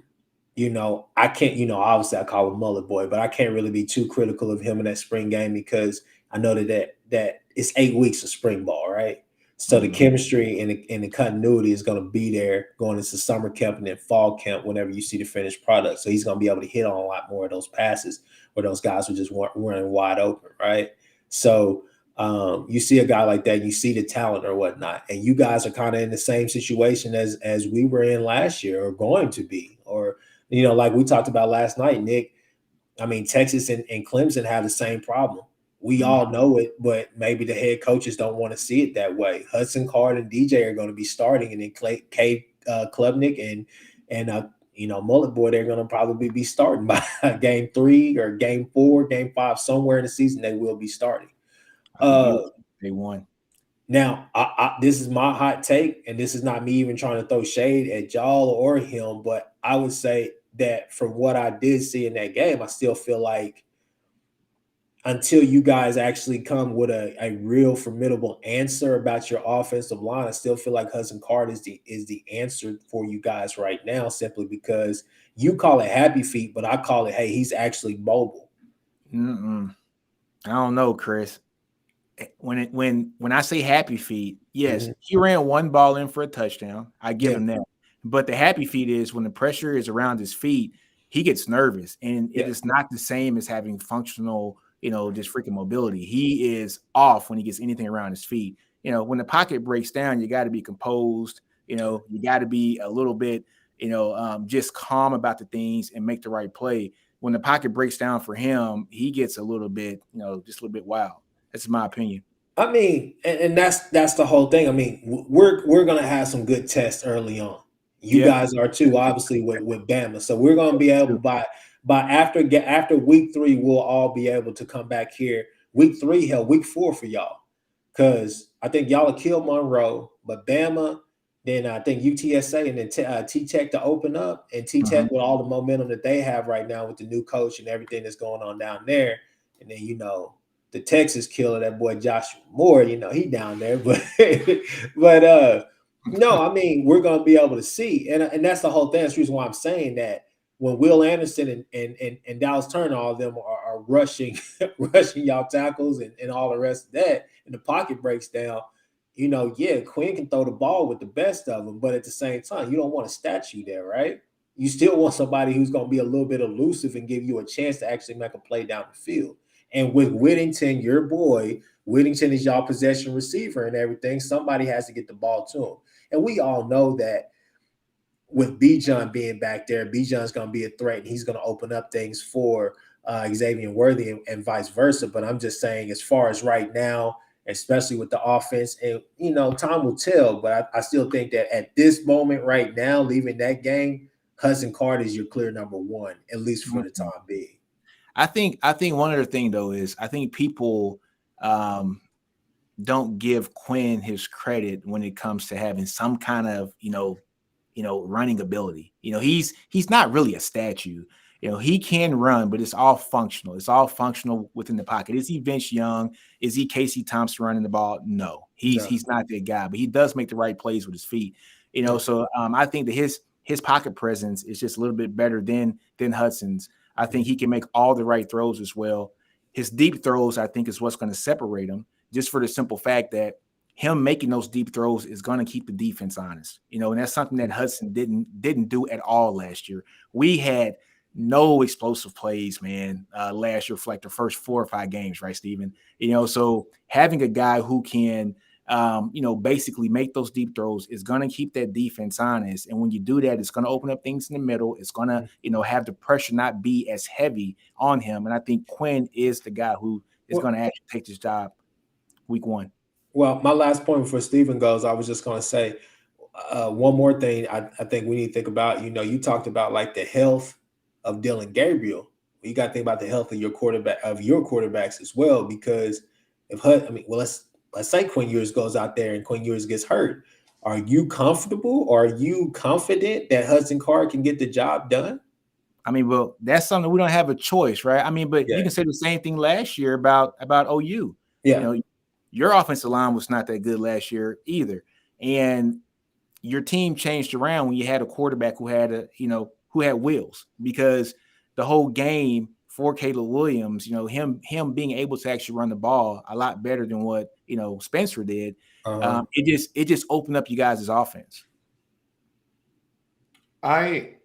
can't, obviously I call him Mullet Boy, but I can't really be too critical of him in that spring game because I know that it's 8 weeks of spring ball, right? So the chemistry and the continuity is going to be there going into summer camp and then fall camp whenever you see the finished product. So he's going to be able to hit on a lot more of those passes where those guys were just running wide open, right? So you see a guy like that, you see the talent or whatnot, and you guys are kind of in the same situation as we were in last year or going to be. Or, like we talked about last night, Nick, I mean, Texas and Clemson have the same problem. We all know it, but maybe the head coaches don't want to see it that way. Hudson Card and DJ are going to be starting, and then Cade Klubnik and Mullet Boy, they're going to probably be starting by game 3 or game 4, game 5, somewhere in the season. They will be starting. They won. Now, this is my hot take, and this is not me even trying to throw shade at y'all or him, but I would say that from what I did see in that game, I still feel like until you guys actually come with a real formidable answer about your offensive line, I still feel like Hudson Card is the answer for you guys right now, simply because you call it happy feet, but I call it, hey, he's actually mobile. I don't know, Chris. When I say happy feet, yes, he ran one ball in for a touchdown. I give him that. But the happy feet is when the pressure is around his feet, he gets nervous, and it is not the same as having functional just freaking mobility. He is off when he gets anything around his feet. When the pocket breaks down, you got to be composed. You got to be a little bit, just calm about the things and make the right play. When the pocket breaks down for him, he gets a little bit, just a little bit wild. That's my opinion. I mean, and that's the whole thing. I mean, we're gonna have some good tests early on. You guys are too, obviously, with Bama. So we're gonna be able by after week 3, we'll all be able to come back here. Week 3, hell, week 4 for y'all, because I think y'all will kill Monroe, but Bama, then I think UTSA, and then T-Tech to open up, and T-Tech with all the momentum that they have right now with the new coach and everything that's going on down there, and then the Texas killer, that boy Joshua Moore, he down there, but no, I mean, we're gonna be able to see, and that's the whole thing. That's the reason why I'm saying that when Will Anderson and Dallas Turner, all of them are rushing y'all tackles and all the rest of that, and the pocket breaks down, Quinn can throw the ball with the best of them, but at the same time, you don't want a statue there, right? You still want somebody who's going to be a little bit elusive and give you a chance to actually make a play down the field. And with Whittington, your boy, Whittington is y'all possession receiver and everything. Somebody has to get the ball to him. And we all know that with Bijan being back there, Bijan's going to be a threat, and he's going to open up things for Xavier Worthy and vice versa. But I'm just saying, as far as right now, especially with the offense, and time will tell. But I still think that at this moment right now, leaving that game, Hudson Card is your clear number 1, at least for the time being. I think one other thing though is I think people don't give Quinn his credit when it comes to having some kind of running ability. He's not really a statue. He can run, but it's all functional. It's all functional within the pocket. Is he Vince Young? Is he Casey Thompson running the ball? No, he's not that guy, but he does make the right plays with his feet. So I think that his pocket presence is just a little bit better than Hudson's. I think he can make all the right throws as well. His deep throws, I think, is what's going to separate him, just for the simple fact that him making those deep throws is going to keep the defense honest. And that's something that Hudson didn't do at all last year. We had no explosive plays, man, last year for like the first 4 or 5 games, right, Steven? So having a guy who can basically make those deep throws is going to keep that defense honest. And when you do that, it's going to open up things in the middle. It's going to, have the pressure not be as heavy on him. And I think Quinn is the guy who is going to actually take this job week 1. Well, my last point before Steven goes, I was just going to say one more thing I think we need to think about. You talked about like the health of Dylan Gabriel. You got to think about the health of your quarterbacks as well, because let's say Quinn Ewers goes out there and Quinn Ewers gets hurt. Are you comfortable or are you confident that Hudson Card can get the job done? I mean, well, that's something we don't have a choice, right? I mean, but you can say the same thing last year about OU. Yeah. Your offensive line was not that good last year either. And your team changed around when you had a quarterback who had who had wheels, because the whole game for Caleb Williams, him being able to actually run the ball a lot better than what, Spencer did. It just opened up you guys' offense. I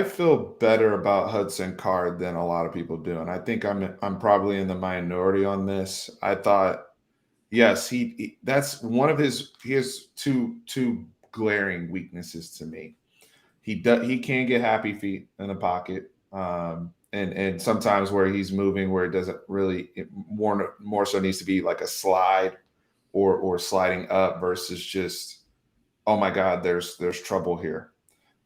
feel better about Hudson Card than a lot of people do, and I think I'm probably in the minority on this. I thought, yes, he that's one of he has two glaring weaknesses to me. He can get happy feet in the pocket, and sometimes where he's moving where it doesn't really, more so needs to be like a slide or sliding up versus just, oh my God, there's trouble here.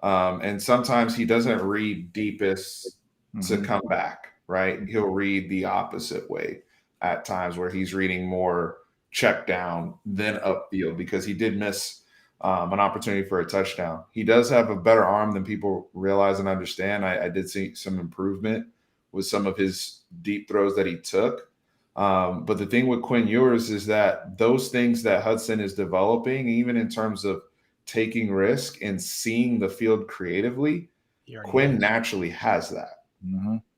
And sometimes he doesn't read deepest to come back, right? He'll read the opposite way at times, where he's reading more check down than upfield, because he did miss an opportunity for a touchdown. He does have a better arm than people realize and understand. I did see some improvement with some of his deep throws that he took. But the thing with Quinn Ewers is that those things that Hudson is developing, even in terms of taking risk and seeing the field creatively, Quinn naturally has that.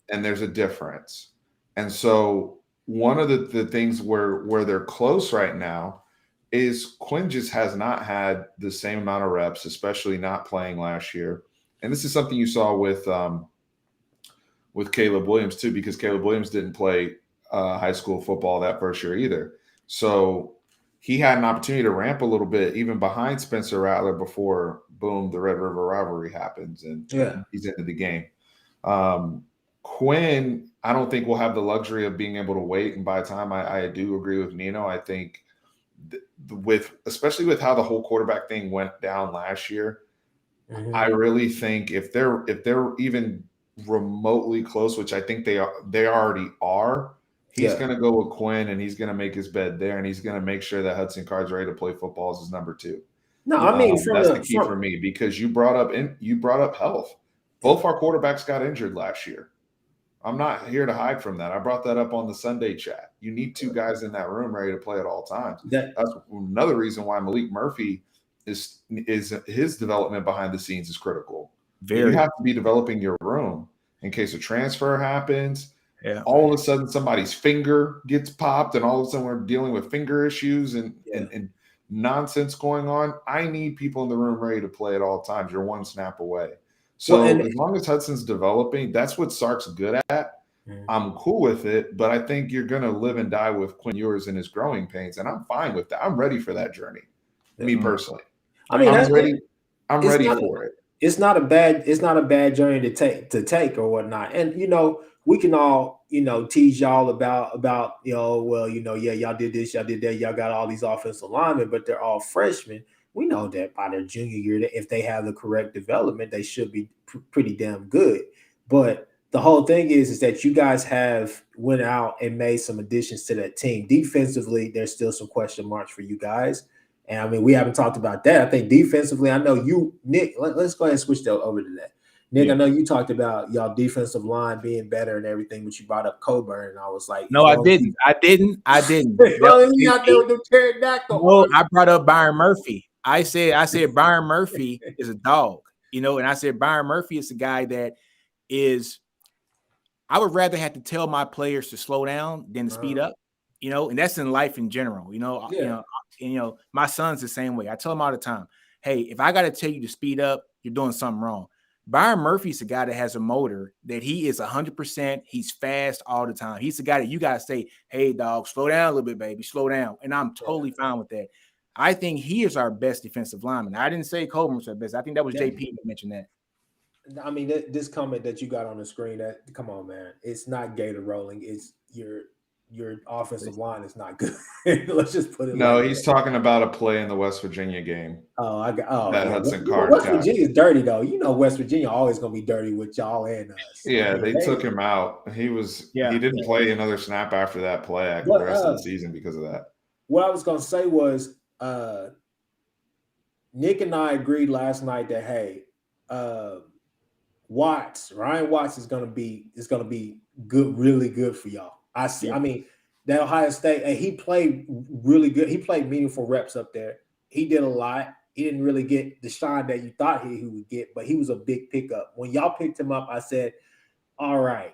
And there's a difference. And so one of the things where they're close right now is Quinn just has not had the same amount of reps, especially not playing last year. And this is something you saw with Caleb Williams too, because Caleb Williams didn't play high school football that first year either. So he had an opportunity to ramp a little bit, even behind Spencer Rattler before, boom, the Red River rivalry happens and he's into the game. Quinn, I don't think will have the luxury of being able to wait and buy time. I do agree with Nino. I think especially with how the whole quarterback thing went down last year, I really think if they're even remotely close, which I think they already are, he's going to go with Quinn and he's going to make his bed there and he's going to make sure that Hudson Card's ready to play football as his number 2. No, I mean that's the key for me because you brought up health. Both our quarterbacks got injured last year. I'm not here to hide from that. I brought that up on the Sunday chat. You need 2 guys in that room ready to play at all times. That's another reason why Malik Murphy is his development behind the scenes is critical. You have to be developing your room in case a transfer happens. Yeah. All of a sudden somebody's finger gets popped and all of a sudden we're dealing with finger issues and nonsense going on. I need people in the room ready to play at all times. You're one snap away. So as long as Hudson's developing, that's what Sark's good at. I'm cool with it, but I think you're going to live and die with Quinn Ewers and his growing pains, and I'm fine with that. I'm ready for that journey, me personally. I mean, I'm ready. I'm ready for it. It's not a bad journey to take or whatnot. And we can all tease y'all about y'all did this, y'all did that, y'all got all these offensive linemen, but they're all freshmen. We know that by their junior year, that if they have the correct development, they should be pretty damn good. But the whole thing is that you guys have went out and made some additions to that team. Defensively, there's still some question marks for you guys. And I mean, we haven't talked about that. I think defensively, I know you, Nick, let's go ahead and switch over to that. Nick, I know you talked about y'all defensive line being better and everything, but you brought up Coburn, and I was like, no, I didn't. I didn't. Out there with the pterodactyl. No, I brought up Byron Murphy. I said Byron Murphy is a dog, and I said Byron Murphy is a guy that is. I would rather have to tell my players to slow down than to speed up, and that's in life in general. My son's the same way. I tell him all the time, hey, if I got to tell you to speed up, you're doing something wrong. Byron Murphy's a guy that has a motor that he is 100%. He's fast all the time. He's the guy that you got to say, hey, dog, slow down a little bit, baby, slow down. And I'm totally fine with that. I think he is our best defensive lineman. I didn't say Coburn's our best. I think that was JP that mentioned that. I mean, this comment that you got on the screen, come on, man. It's not gator rolling. It's your offensive line is not good. Let's just put it. No, he's talking about a play in the West Virginia game. Hudson Card. West Virginia is dirty though. West Virginia always gonna be dirty with y'all and us. Yeah, they took him out. He didn't play another snap after that play the rest of the season because of that. What I was gonna say was, Nick and I agreed last night that Ryan Watts is gonna be good, really good for y'all. I see. Yeah. I mean, that Ohio State, and he played really good. He played meaningful reps up there. He did a lot. He didn't really get the shine that you thought he would get, but he was a big pickup. When y'all picked him up, I said, all right,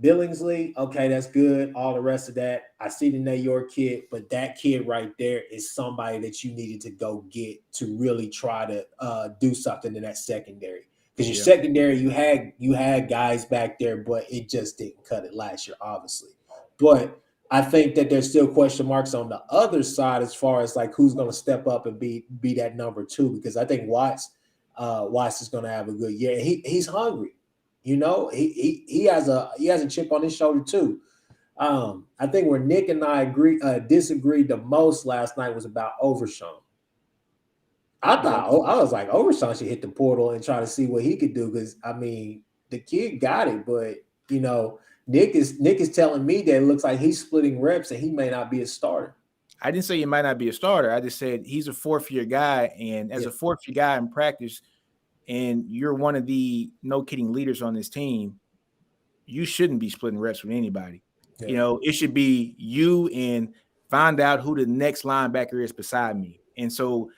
Billingsley, okay, that's good. All the rest of that, I see the New York kid, but that kid right there is somebody that you needed to go get to really try to do something in that secondary. Because your secondary, you had guys back there, but it just didn't cut it last year, obviously. But I think that there's still question marks on the other side as far as like who's going to step up and be that number 2. Because I think Watts is going to have a good year. And he's hungry, He has a chip on his shoulder too. I think where Nick and I disagreed the most last night was about Overshown. I was like, Overshown should hit the portal and try to see what he could do because I mean the kid got it, but Nick is telling me that it looks like he's splitting reps and he may not be a starter. I didn't say he might not be a starter. I just said he's a 4th-year guy, and as a 4th-year guy in practice, and you're one of the no-kidding leaders on this team, you shouldn't be splitting reps with anybody. Yeah. It should be you and find out who the next linebacker is beside me. And so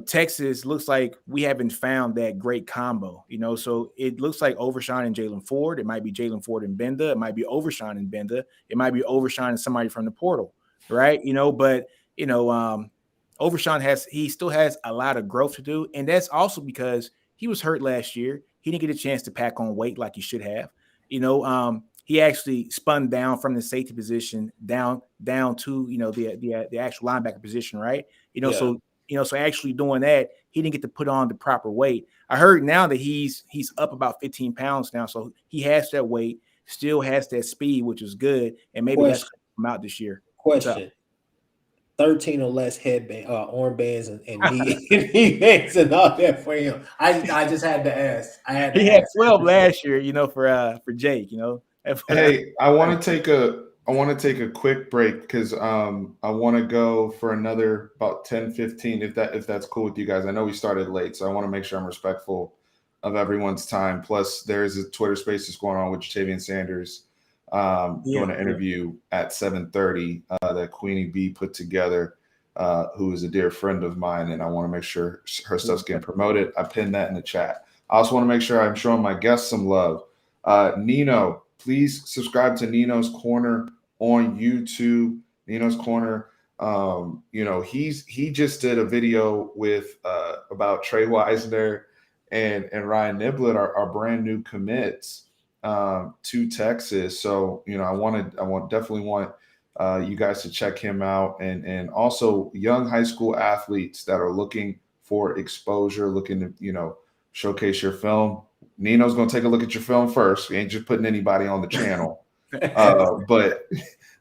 Texas looks like we haven't found that great combo, so it looks like Overshown and Jalen Ford. It might be Jalen Ford and Benda. It might be Overshown and Benda. It might be Overshown and somebody from the portal, right? But Overshown still has a lot of growth to do. And that's also because he was hurt last year. He didn't get a chance to pack on weight like he should have. he actually spun down from the safety position down to the actual linebacker position, right? So actually doing that, he didn't get to put on the proper weight. I heard now that he's up about 15 pounds now, so he has that weight, still has that speed, which is good, and maybe that's going to come out this year. Question: 13 or less headband, armbands, and knee bands and all that for him. I just had to ask. He had 12 last year, for Jake. Hey, I want to take a quick break because I want to go for another about 10, 15, if that's cool with you guys. I know we started late, so I want to make sure I'm respectful of everyone's time. Plus, there is a Twitter Spaces going on with Jatavian Sanders doing an interview at 7:30 that Queenie B put together, who is a dear friend of mine, and I want to make sure her stuff's getting promoted. I pinned that in the chat. I also want to make sure I'm showing my guests some love. Nino, please subscribe to Nino's Corner on YouTube. Nino's Corner. He just did a video with about Trey Wisner and Ryan Niblett, our brand new commits to Texas. So I definitely want you guys to check him out, and also young high school athletes that are looking for exposure, looking to showcase your film. Nino's going to take a look at your film first. We ain't just putting anybody on the channel. But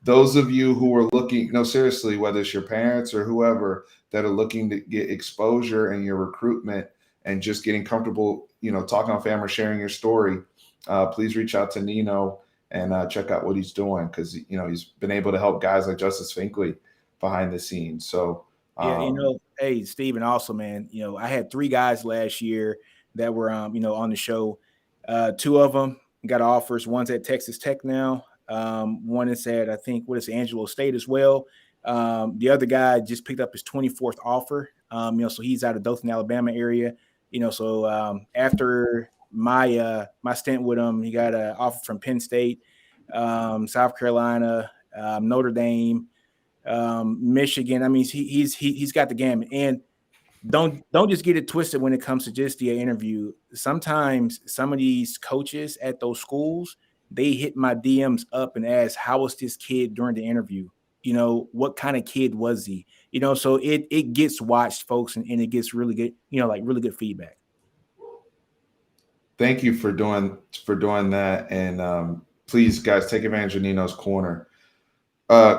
those of you who are looking, seriously, whether it's your parents or whoever that are looking to get exposure in your recruitment and just getting comfortable, talking on camera, sharing your story, please reach out to Nino and check out what he's doing, because he's been able to help guys like Justice Finkley behind the scenes. So hey, Steven, also, man, I had 3 guys last year that were on the show. 2 of them got offers. One's at Texas Tech now. One is at, I think, Angelo State as well. The other guy just picked up his 24th offer. So he's out of Dothan, Alabama area. So after my stint with him, he got an offer from Penn State, South Carolina, Notre Dame, Michigan. I mean, he's got the gamut. And don't just get it twisted when it comes to just the interview. Sometimes some of these coaches at those schools, they hit my DMs up and ask, how was this kid during the interview? What kind of kid was he? So it gets watched, folks, and it gets really good, really good feedback. Thank you for doing that. And please, guys, take advantage of Nino's Corner.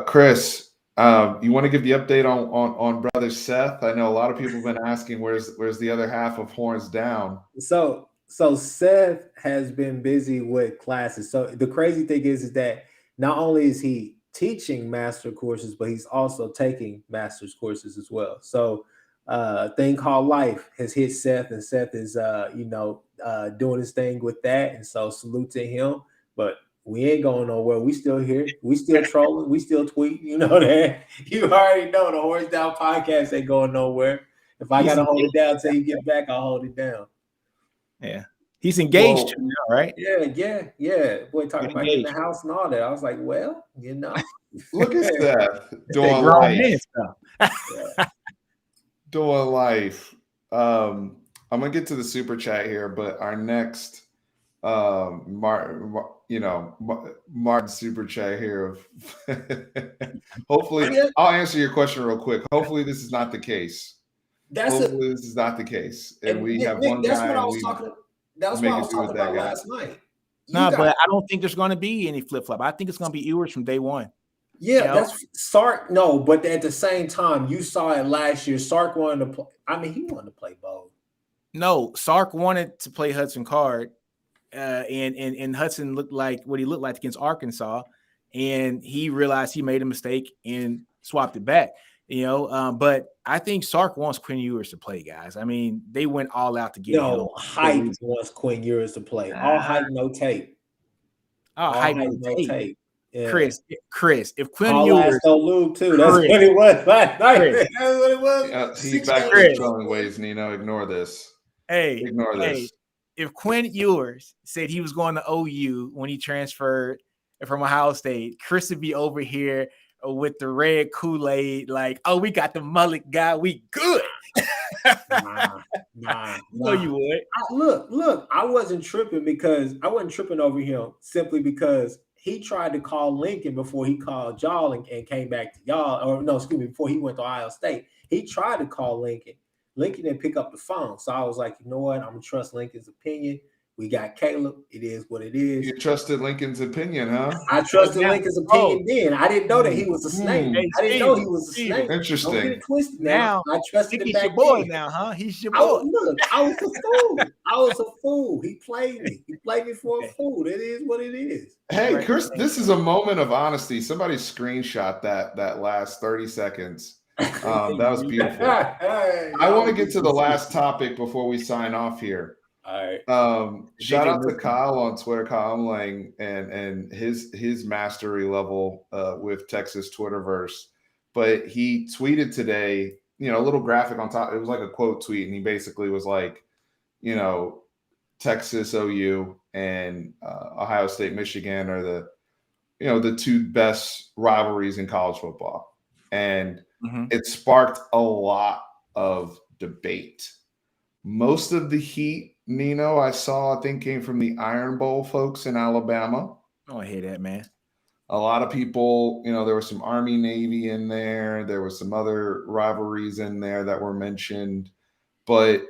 Chris, you want to give the update on brother Seth? I know a lot of people have been asking where's the other half of Horns Down. So Seth has been busy with classes. So the crazy thing is that not only is he teaching master courses, but he's also taking master's courses as well. So a thing called life has hit Seth, and Seth is doing his thing with that. And so salute to him. But we ain't going nowhere. We still here. We still trolling. We still tweet. You know that. You already know the Horns Down podcast ain't going nowhere. If I gotta hold it down till you get back, I'll hold it down. Yeah. He's engaged too now, right? Yeah. Boy, talking about in the house and all that. I was like, well, Look at that. Doing life. Doing life. I'm gonna get to the super chat here, but our next Martin super chat here. Hopefully, I'll answer your question real quick. Hopefully, this is not the case. This is not the case, and we have one guy. That's what I was talking about last night. But I don't think there's going to be any flip flop. I think it's going to be Ewers from day one. Yeah, that's Sark. No, but at the same time, you saw it last year. Sark wanted to play. I mean, he wanted to play both. No, Sark wanted to play Hudson Card, and Hudson looked like what he looked like against Arkansas, and he realized he made a mistake and swapped it back. But I think Sark wants Quinn Ewers to play, guys. I mean, they went all out to get him. No, hype wants Quinn Ewers to play. All hype, no tape. All hype, no tape. Yeah. Chris, if Quinn all Ewers lube too. That's what it was last night. That's what it was. He's back to trolling ways, Nino. Ignore this. Ignore this. If Quinn Ewers said he was going to OU when he transferred from Ohio State, Chris would be over here with the red Kool-Aid, like, oh, we got the mullet guy, we good. Nah. No, you would. Look, I wasn't tripping over him simply because he tried to call Lincoln before he called y'all and came back to y'all. Or no, excuse me, before he went to Ohio State. He tried to call Lincoln. Lincoln didn't pick up the phone. So I was like, you know what? I'm going to trust Lincoln's opinion. We got Caleb. It is what it is. You trusted Lincoln's opinion, huh? I trusted Lincoln's opinion then. I didn't know that he was a snake. I didn't know he was a snake. Interesting. Don't get it twisted now. I trusted it back your boy then. now, huh? He's your boy. I was a fool. I was a fool. He played me. He played me for a fool. It is what it is. Hey, Chris, this is a moment of honesty. Somebody screenshot that last 30 seconds. That was beautiful. I want to get to the last topic before we sign off here. All right. Shout out to Kyle on Twitter, Kyle Lang, and his mastery level with Texas Twitterverse. But he tweeted today, a little graphic on top. It was like a quote tweet, and he basically was like, Texas OU and Ohio State Michigan are the two best rivalries in college football. And it sparked a lot of debate. Most of the heat, Nino, I think came from the Iron Bowl folks in Alabama. Oh, I hear that, man. A lot of people, there was some Army Navy in there. There was some other rivalries in there that were mentioned. But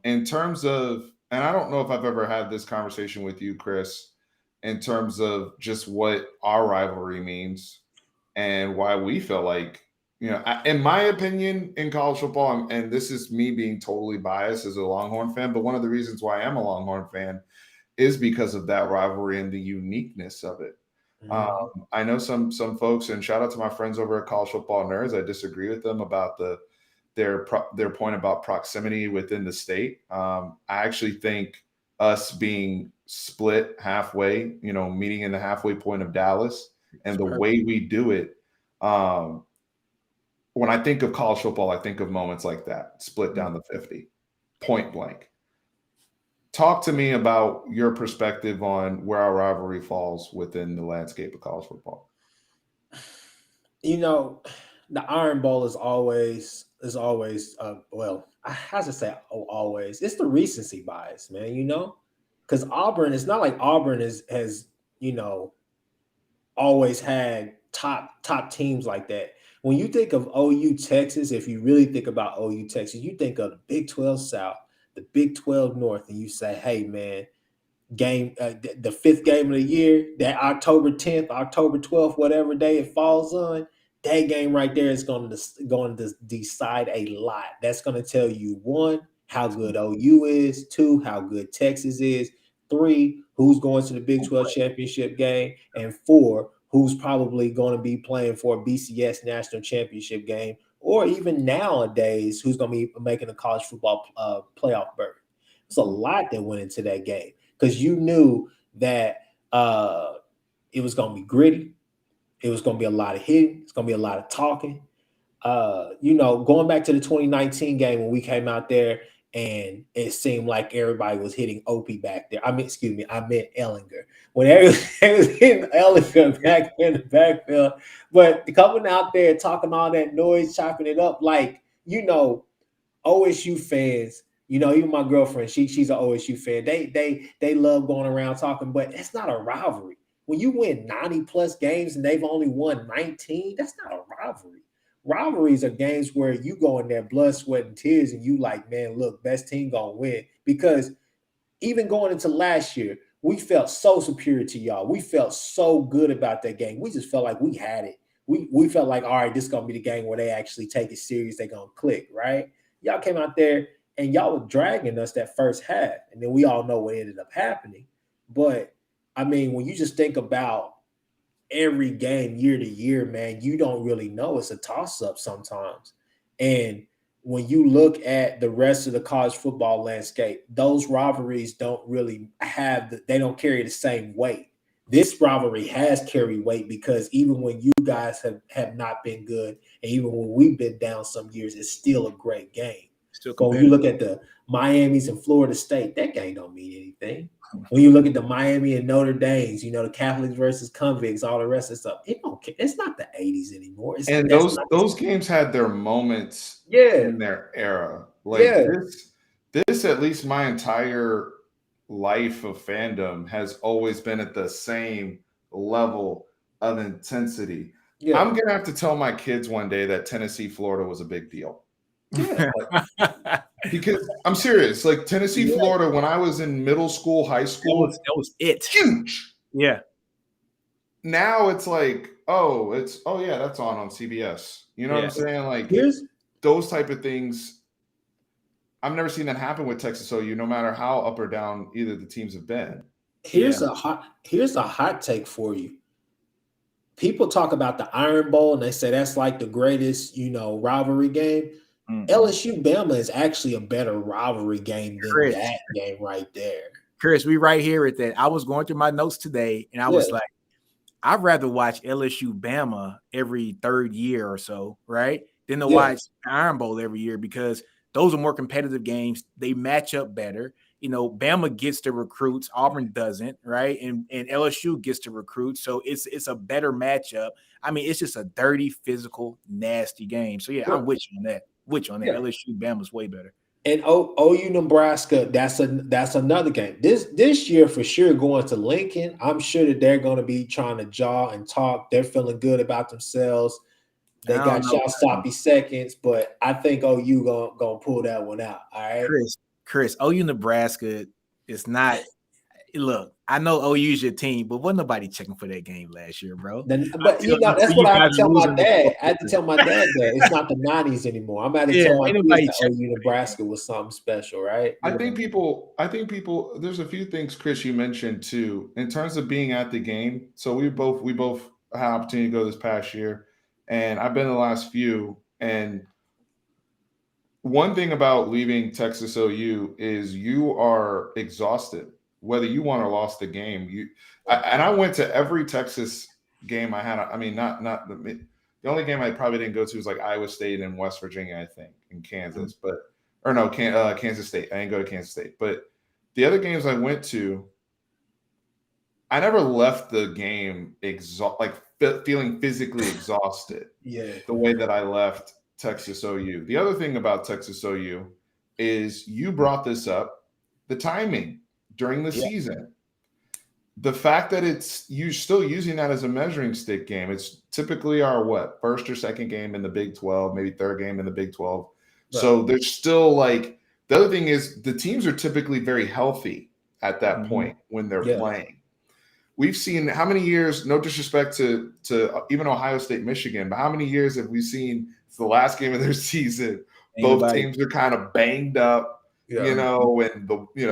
in terms of, and I don't know if I've ever had this conversation with you, Chris, in terms of just what our rivalry means and why we feel like, in my opinion, in college football, and this is me being totally biased as a Longhorn fan, but one of the reasons why I am a Longhorn fan is because of that rivalry and the uniqueness of it. I know some folks, and shout out to my friends over at College Football Nerds. I disagree with them about their point about proximity within the state. I actually think us being split halfway, meeting in the halfway point of Dallas, and the way we do it. When I think of college football, I think of moments like that, split down the 50, point blank. Talk to me about your perspective on where our rivalry falls within the landscape of college football. The Iron Bowl is always well, I have to say always. It's the recency bias, man, because Auburn, it's not like Auburn has always had top teams like that. When you think of OU Texas, if you really think about OU Texas, you think of the Big 12 South, the Big 12 North, and you say, hey, man, the fifth game of the year, that October 10th, October 12th, whatever day it falls on, that game right there is going to decide a lot. That's going to tell you, 1, how good OU is, 2, how good Texas is, 3, who's going to the Big 12 championship game, and 4, who's probably going to be playing for a BCS national championship game, or even nowadays, who's going to be making a college football playoff berth. There's a lot that went into that game because you knew that it was going to be gritty. It was going to be a lot of hitting. It's going to be a lot of talking. Going back to the 2019 game when we came out there and it seemed like everybody was hitting Opie back there. I meant Ellinger. When everybody was hitting Ellinger back in the backfield. But coming out there talking all that noise, chopping it up, like, OSU fans, even my girlfriend, she's an OSU fan. They love going around talking, but it's not a rivalry. When you win 90-plus games and they've only won 19, that's not a rivalry. Rivalries are games where you go in there blood, sweat, and tears, and you like, man, look, best team gonna win. Because even going into last year, we felt so superior to y'all. We felt so good about that game. We just felt like we had it. We felt like, all right, this is gonna be the game where they actually take it serious. They're gonna click, right? Y'all came out there and y'all were dragging us that first half, and then we all know what ended up happening. But I mean, when you just think about every game year to year, man, you don't really know. It's a toss-up sometimes. And when you look at the rest of the college football landscape, those rivalries don't really they don't carry the same weight. This rivalry has carried weight because even when you guys have not been good, and even when we've been down some years, it's still a great game. But when you look at the Miamis and Florida State, that game don't mean anything. When you look at the Miami and Notre Dames, the Catholics versus convicts, all the rest of stuff, it's not the 80s anymore. Those games had their moments in their era. This, at least my entire life of fandom, has always been at the same level of intensity. Yeah. I'm gonna have to tell my kids one day that Tennessee, Florida was a big deal. Yeah. Because I'm serious. Like Tennessee, Florida, when I was in middle school, high school, that was it. Huge. Yeah. Now it's like, yeah, that's on CBS. You know what I'm saying? Like those type of things. I've never seen that happen with Texas OU, no matter how up or down either the teams have been. Here's a hot take for you. People talk about the Iron Bowl and they say that's like the greatest, rivalry game. LSU Bama is actually a better rivalry game than that game right there. Chris, we right here at that. I was going through my notes today and I was like, I'd rather watch LSU Bama every third year or so, right? Than to watch Iron Bowl every year, because those are more competitive games. They match up better. Bama gets the recruits, Auburn doesn't, right? And LSU gets to recruit. So it's a better matchup. I mean, it's just a dirty, physical, nasty game. So I'm with you on that. LSU Bama's way better. And OU Nebraska, that's another game. This year for sure going to Lincoln. I'm sure that they're going to be trying to jaw and talk. They're feeling good about themselves. They got shot sloppy seconds, but I think OU gonna pull that one out. All right, Chris, OU Nebraska is not. Look, I know OU's your team, but wasn't nobody checking for that game last year, bro. But that's what I have to tell my dad. I had to tell my dad that it's not the 90s anymore. I'm about to tell my kids that OU Nebraska was something special, right? I think people. There's a few things, Chris, you mentioned too, in terms of being at the game. So we both had an opportunity to go this past year, and I've been in the last few. And one thing about leaving Texas OU is you are exhausted, whether you won or lost the game. I went to every Texas game I had. I mean, not the only game I probably didn't go to was like Iowa State and West Virginia, I think, and Kansas. Kansas State. I didn't go to Kansas State. But the other games I went to, I never left the game feeling physically exhausted. The way that I left Texas OU. The other thing about Texas OU is you brought this up, the timing during the season. The fact that you're still using that as a measuring stick game. It's typically our first or second game in the Big 12, maybe third game in the Big 12. Right. So there's still the other thing is the teams are typically very healthy at that point when they're playing. We've seen how many years, no disrespect to even Ohio State, Michigan, but how many years have we seen it's the last game of their season? Both teams are kind of banged up, and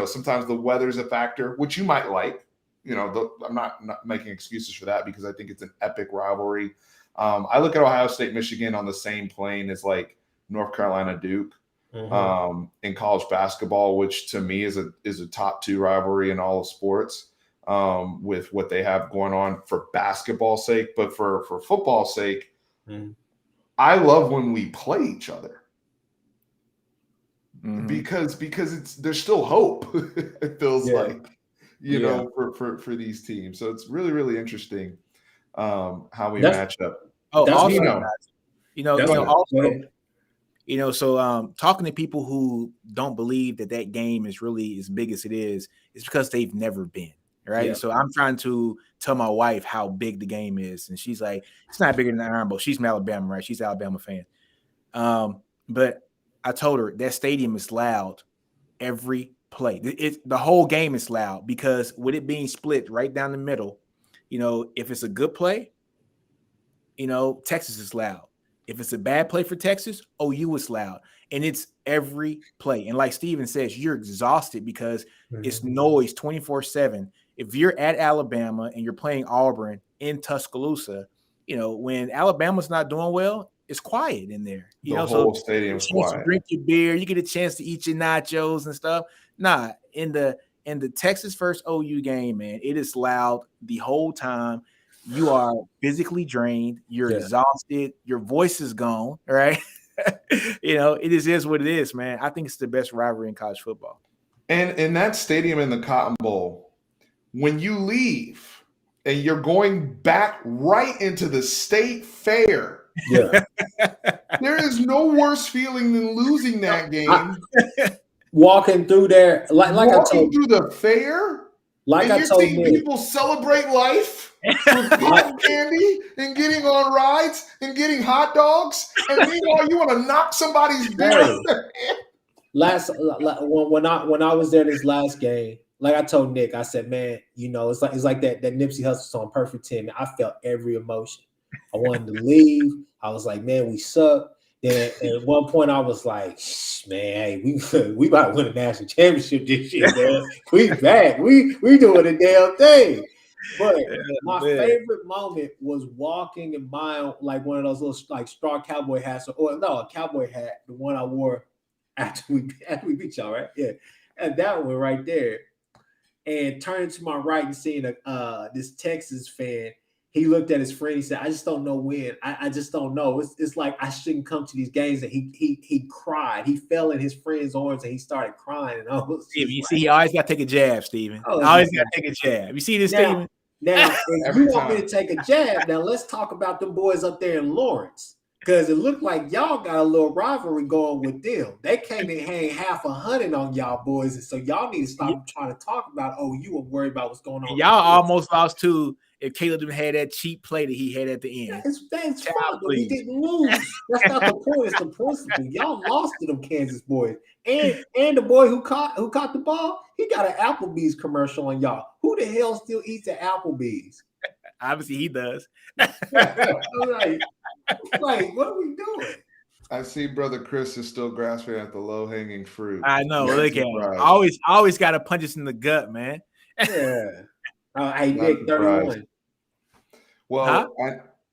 sometimes the weather's a factor, which you might like. I'm not making excuses for that because I think it's an epic rivalry. I look at Ohio State, Michigan on the same plane as North Carolina, Duke in college basketball, which to me is a top two rivalry in all of sports. With what they have going on for basketball's sake, but for football's sake, I love when we play each other because there's still hope. It feels for these teams. So it's really, really interesting how we match up. Talking to people who don't believe that game is really as big as it is because they've never been. Right. Yeah. So I'm trying to tell my wife how big the game is. And she's like, it's not bigger than the Iron Bowl. She's from Alabama, right? She's an Alabama fan. But I told her that stadium is loud every play. The whole game is loud because with it being split right down the middle, if it's a good play, Texas is loud. If it's a bad play for Texas, OU is loud. And it's every play. And like Steven says, you're exhausted because it's noise 24/7. If you're at Alabama and you're playing Auburn in Tuscaloosa, when Alabama's not doing well, it's quiet in there. The whole stadium's quiet. Drink your beer, you get a chance to eat your nachos and stuff. Nah, in the Texas first OU game, man, it is loud the whole time. You are physically drained. You're exhausted. Your voice is gone, right? It is what it is, man. I think it's the best rivalry in college football. And in that stadium in the Cotton Bowl, when you leave and you're going back right into the state fair, there is no worse feeling than losing that game. Walking through there, like I told through the fair, like and I you're told seeing people celebrate life. with cotton candy and getting on rides and getting hot dogs, and meanwhile you want to knock somebody's beer out of their hand. When I was there this last game, like I told Nick, I said, man, it's like that Nipsey Hussle song, Perfect 10. I felt every emotion. I wanted to leave. I was like, man, we suck. Then at one point I was like, man, hey, we about to win a national championship this year, man. We back. We doing a damn thing. But my favorite moment was walking and buying like one of those little like straw cowboy hats, a cowboy hat, the one I wore after we beat y'all, right? Yeah. And that one right there. And turning to my right and seeing this Texas fan. He looked at his friend. He said, I just don't know when. I just don't know. It's like I shouldn't come to these games. And he cried. He fell in his friend's arms and he started crying. And I was Steven, you see, you always got to take a jab, Steven. Always got to take a jab. You see this, Steven? Now, if you want me to take a jab, now let's talk about them boys up there in Lawrence. Because it looked like y'all got a little rivalry going with them. They came and hang half 100 on y'all boys. And so y'all need to stop trying to talk about OU and worry about what's going on. Y'all almost lost to if Caleb didn't have that cheap play that he had at the end. That's fine, but we didn't lose. That's not the point. It's the principle. Y'all lost to them Kansas boys. And the boy who caught the ball, he got an Applebee's commercial on y'all. Who the hell still eats at Applebee's? Obviously, he does. Like, what are we doing? I see Brother Chris is still grasping at the low-hanging fruit. I know. Look at him. Always got to punch us in the gut, man. Yeah. Hey, Nick, 31. Well,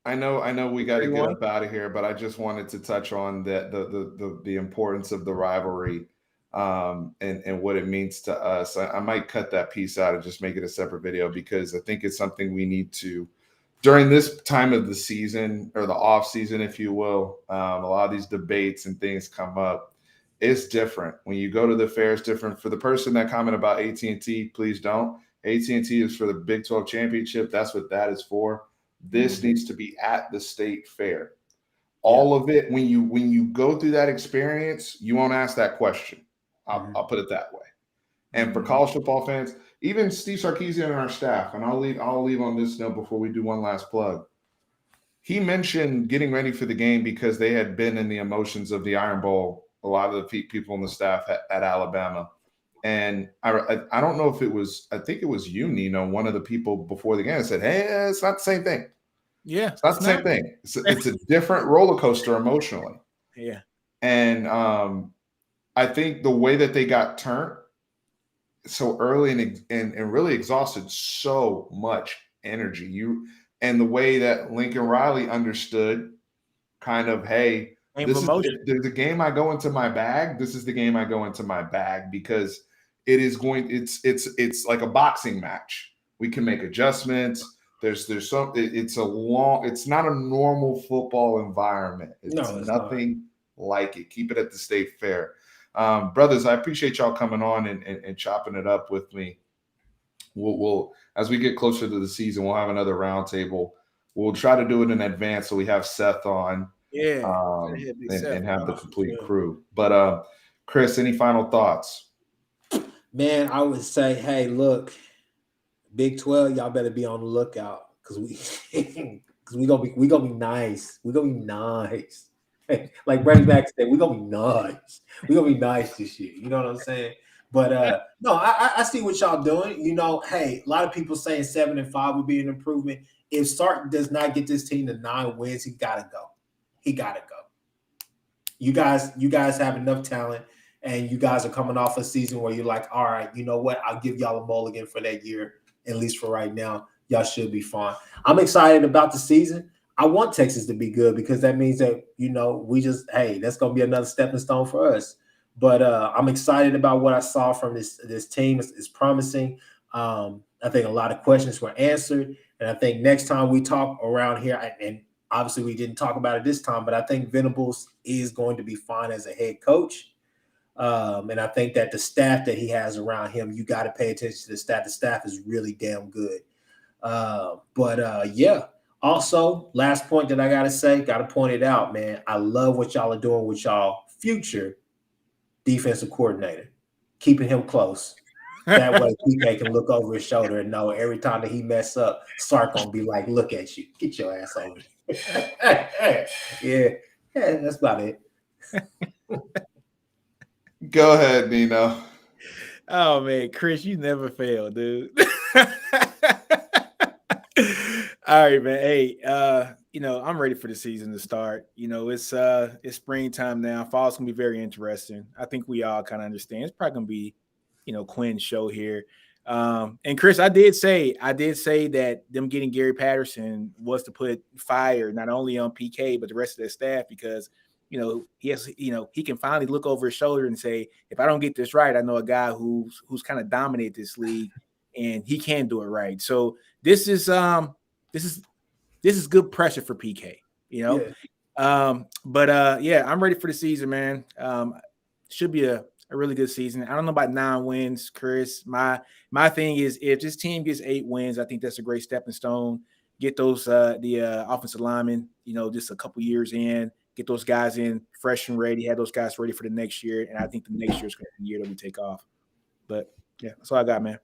I know we got to get up out of here, but I just wanted to touch on the importance of the rivalry and what it means to us. I might cut that piece out and just make it a separate video because I think it's something we need to, during this time of the season or the off season, if you will, a lot of these debates and things come up. It's different. When you go to the fair, it's different. For the person that commented about AT&T, please don't. AT&T is for the Big 12 championship. That's what that is for. This needs to be at the state fair. All of it, when you go through that experience, you won't ask that question. I'll put it that way. And for college football fans, even Steve Sarkisian and our staff, and I'll leave on this note before we do one last plug. He mentioned getting ready for the game because they had been in the emotions of the Iron Bowl, a lot of the people on the staff at Alabama. And I don't know if it was, I think it was you, Nino, one of the people before the game said, hey, it's not the same thing. Yeah. It's not the same thing. It's a different roller coaster emotionally. Yeah. And I think the way that they got turned so early and really exhausted so much energy. And the way that Lincoln Riley understood kind of, hey, this is the game I go into my bag. This is the game I go into my bag because it's like a boxing match. We can make adjustments. There's it's not a normal football environment. It's nothing like it. Keep it at the state fair. Brothers, I appreciate y'all coming on and chopping it up with me. We'll as we get closer to the season, we'll have another roundtable. We'll try to do it in advance so we have Seth on. Yeah. And have the complete crew. But Chris, any final thoughts? Man, I would say, hey, look, Big 12, y'all better be on the lookout because we gonna be nice. We're gonna be nice. Like Brady Mack said, we're gonna be nice. We're gonna be nice this year. You know what I'm saying? But no, I see what y'all doing. Hey, a lot of people saying 7-5 would be an improvement. If Sark does not get this team to 9 wins, he gotta go. He gotta go. You guys have enough talent, and you guys are coming off a season where you're like, all right, you know what? I'll give y'all a mulligan for that year, at least for right now. Y'all should be fine. I'm excited about the season. I want Texas to be good because that means that, that's going to be another stepping stone for us. But I'm excited about what I saw from this team. It's promising. I think a lot of questions were answered. And I think next time we talk around here, and obviously we didn't talk about it this time, but I think Venables is going to be fine as a head coach. And I think that the staff that he has around him, you got to pay attention to the staff. The staff is really damn good. Yeah. Also, last point that I got to point it out, man. I love what y'all are doing with y'all future defensive coordinator, keeping him close. That way PK can look over his shoulder and know every time that he mess up, Sark gonna be like, look at you. Get your ass over there. Yeah, that's about it. Go ahead, Nino. Oh man, Chris, you never fail, dude. All right, man. Hey, I'm ready for the season to start. It's springtime now. Fall's gonna be very interesting. I think we all kind of understand. It's probably gonna be, Quinn's show here. And Chris, I did say that them getting Gary Patterson was to put fire not only on PK but the rest of their staff, because he can finally look over his shoulder and say, if I don't get this right, I know a guy who's kind of dominated this league and he can do it right. So this is good pressure for PK, Yeah. I'm ready for the season, man. Should be a really good season. I don't know about 9 wins, Chris. My thing is, if this team gets 8 wins, I think that's a great stepping stone. Get those the offensive linemen, just a couple years in, get those guys in fresh and ready, have those guys ready for the next year, and I think the next year is going to be the year that we take off. But yeah, that's all I got, man.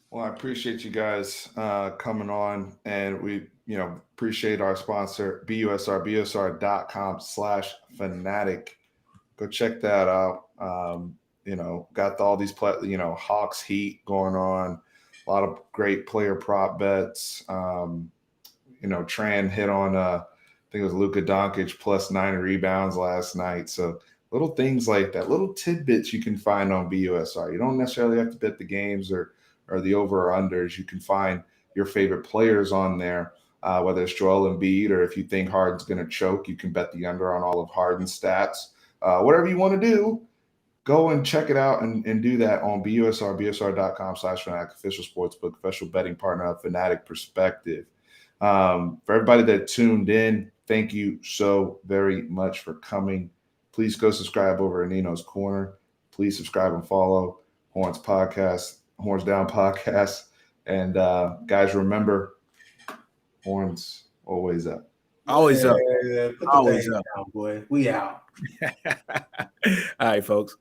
Well, I appreciate you guys coming on, and we, appreciate our sponsor, busr.com/fanatic. Go check that out. Got all these Hawks Heat going on. A lot of great player prop bets. Tran hit on I think it was Luka Doncic plus 9 rebounds last night. So little things like that, little tidbits you can find on BUSR. You don't necessarily have to bet the games or the over or unders. You can find your favorite players on there, whether it's Joel Embiid, or if you think Harden's going to choke, you can bet the under on all of Harden's stats. Whatever you want to do, go and check it out and do that on busr.com/fanatic, official sportsbook, official betting partner of Fanatic Perspective. For everybody that tuned in, thank you so very much for coming. Please go subscribe over at Nino's Corner. Please subscribe and follow Horns Down Podcast. And guys, remember, Horns always up. Always up. Always up, boy. We out. All right, folks.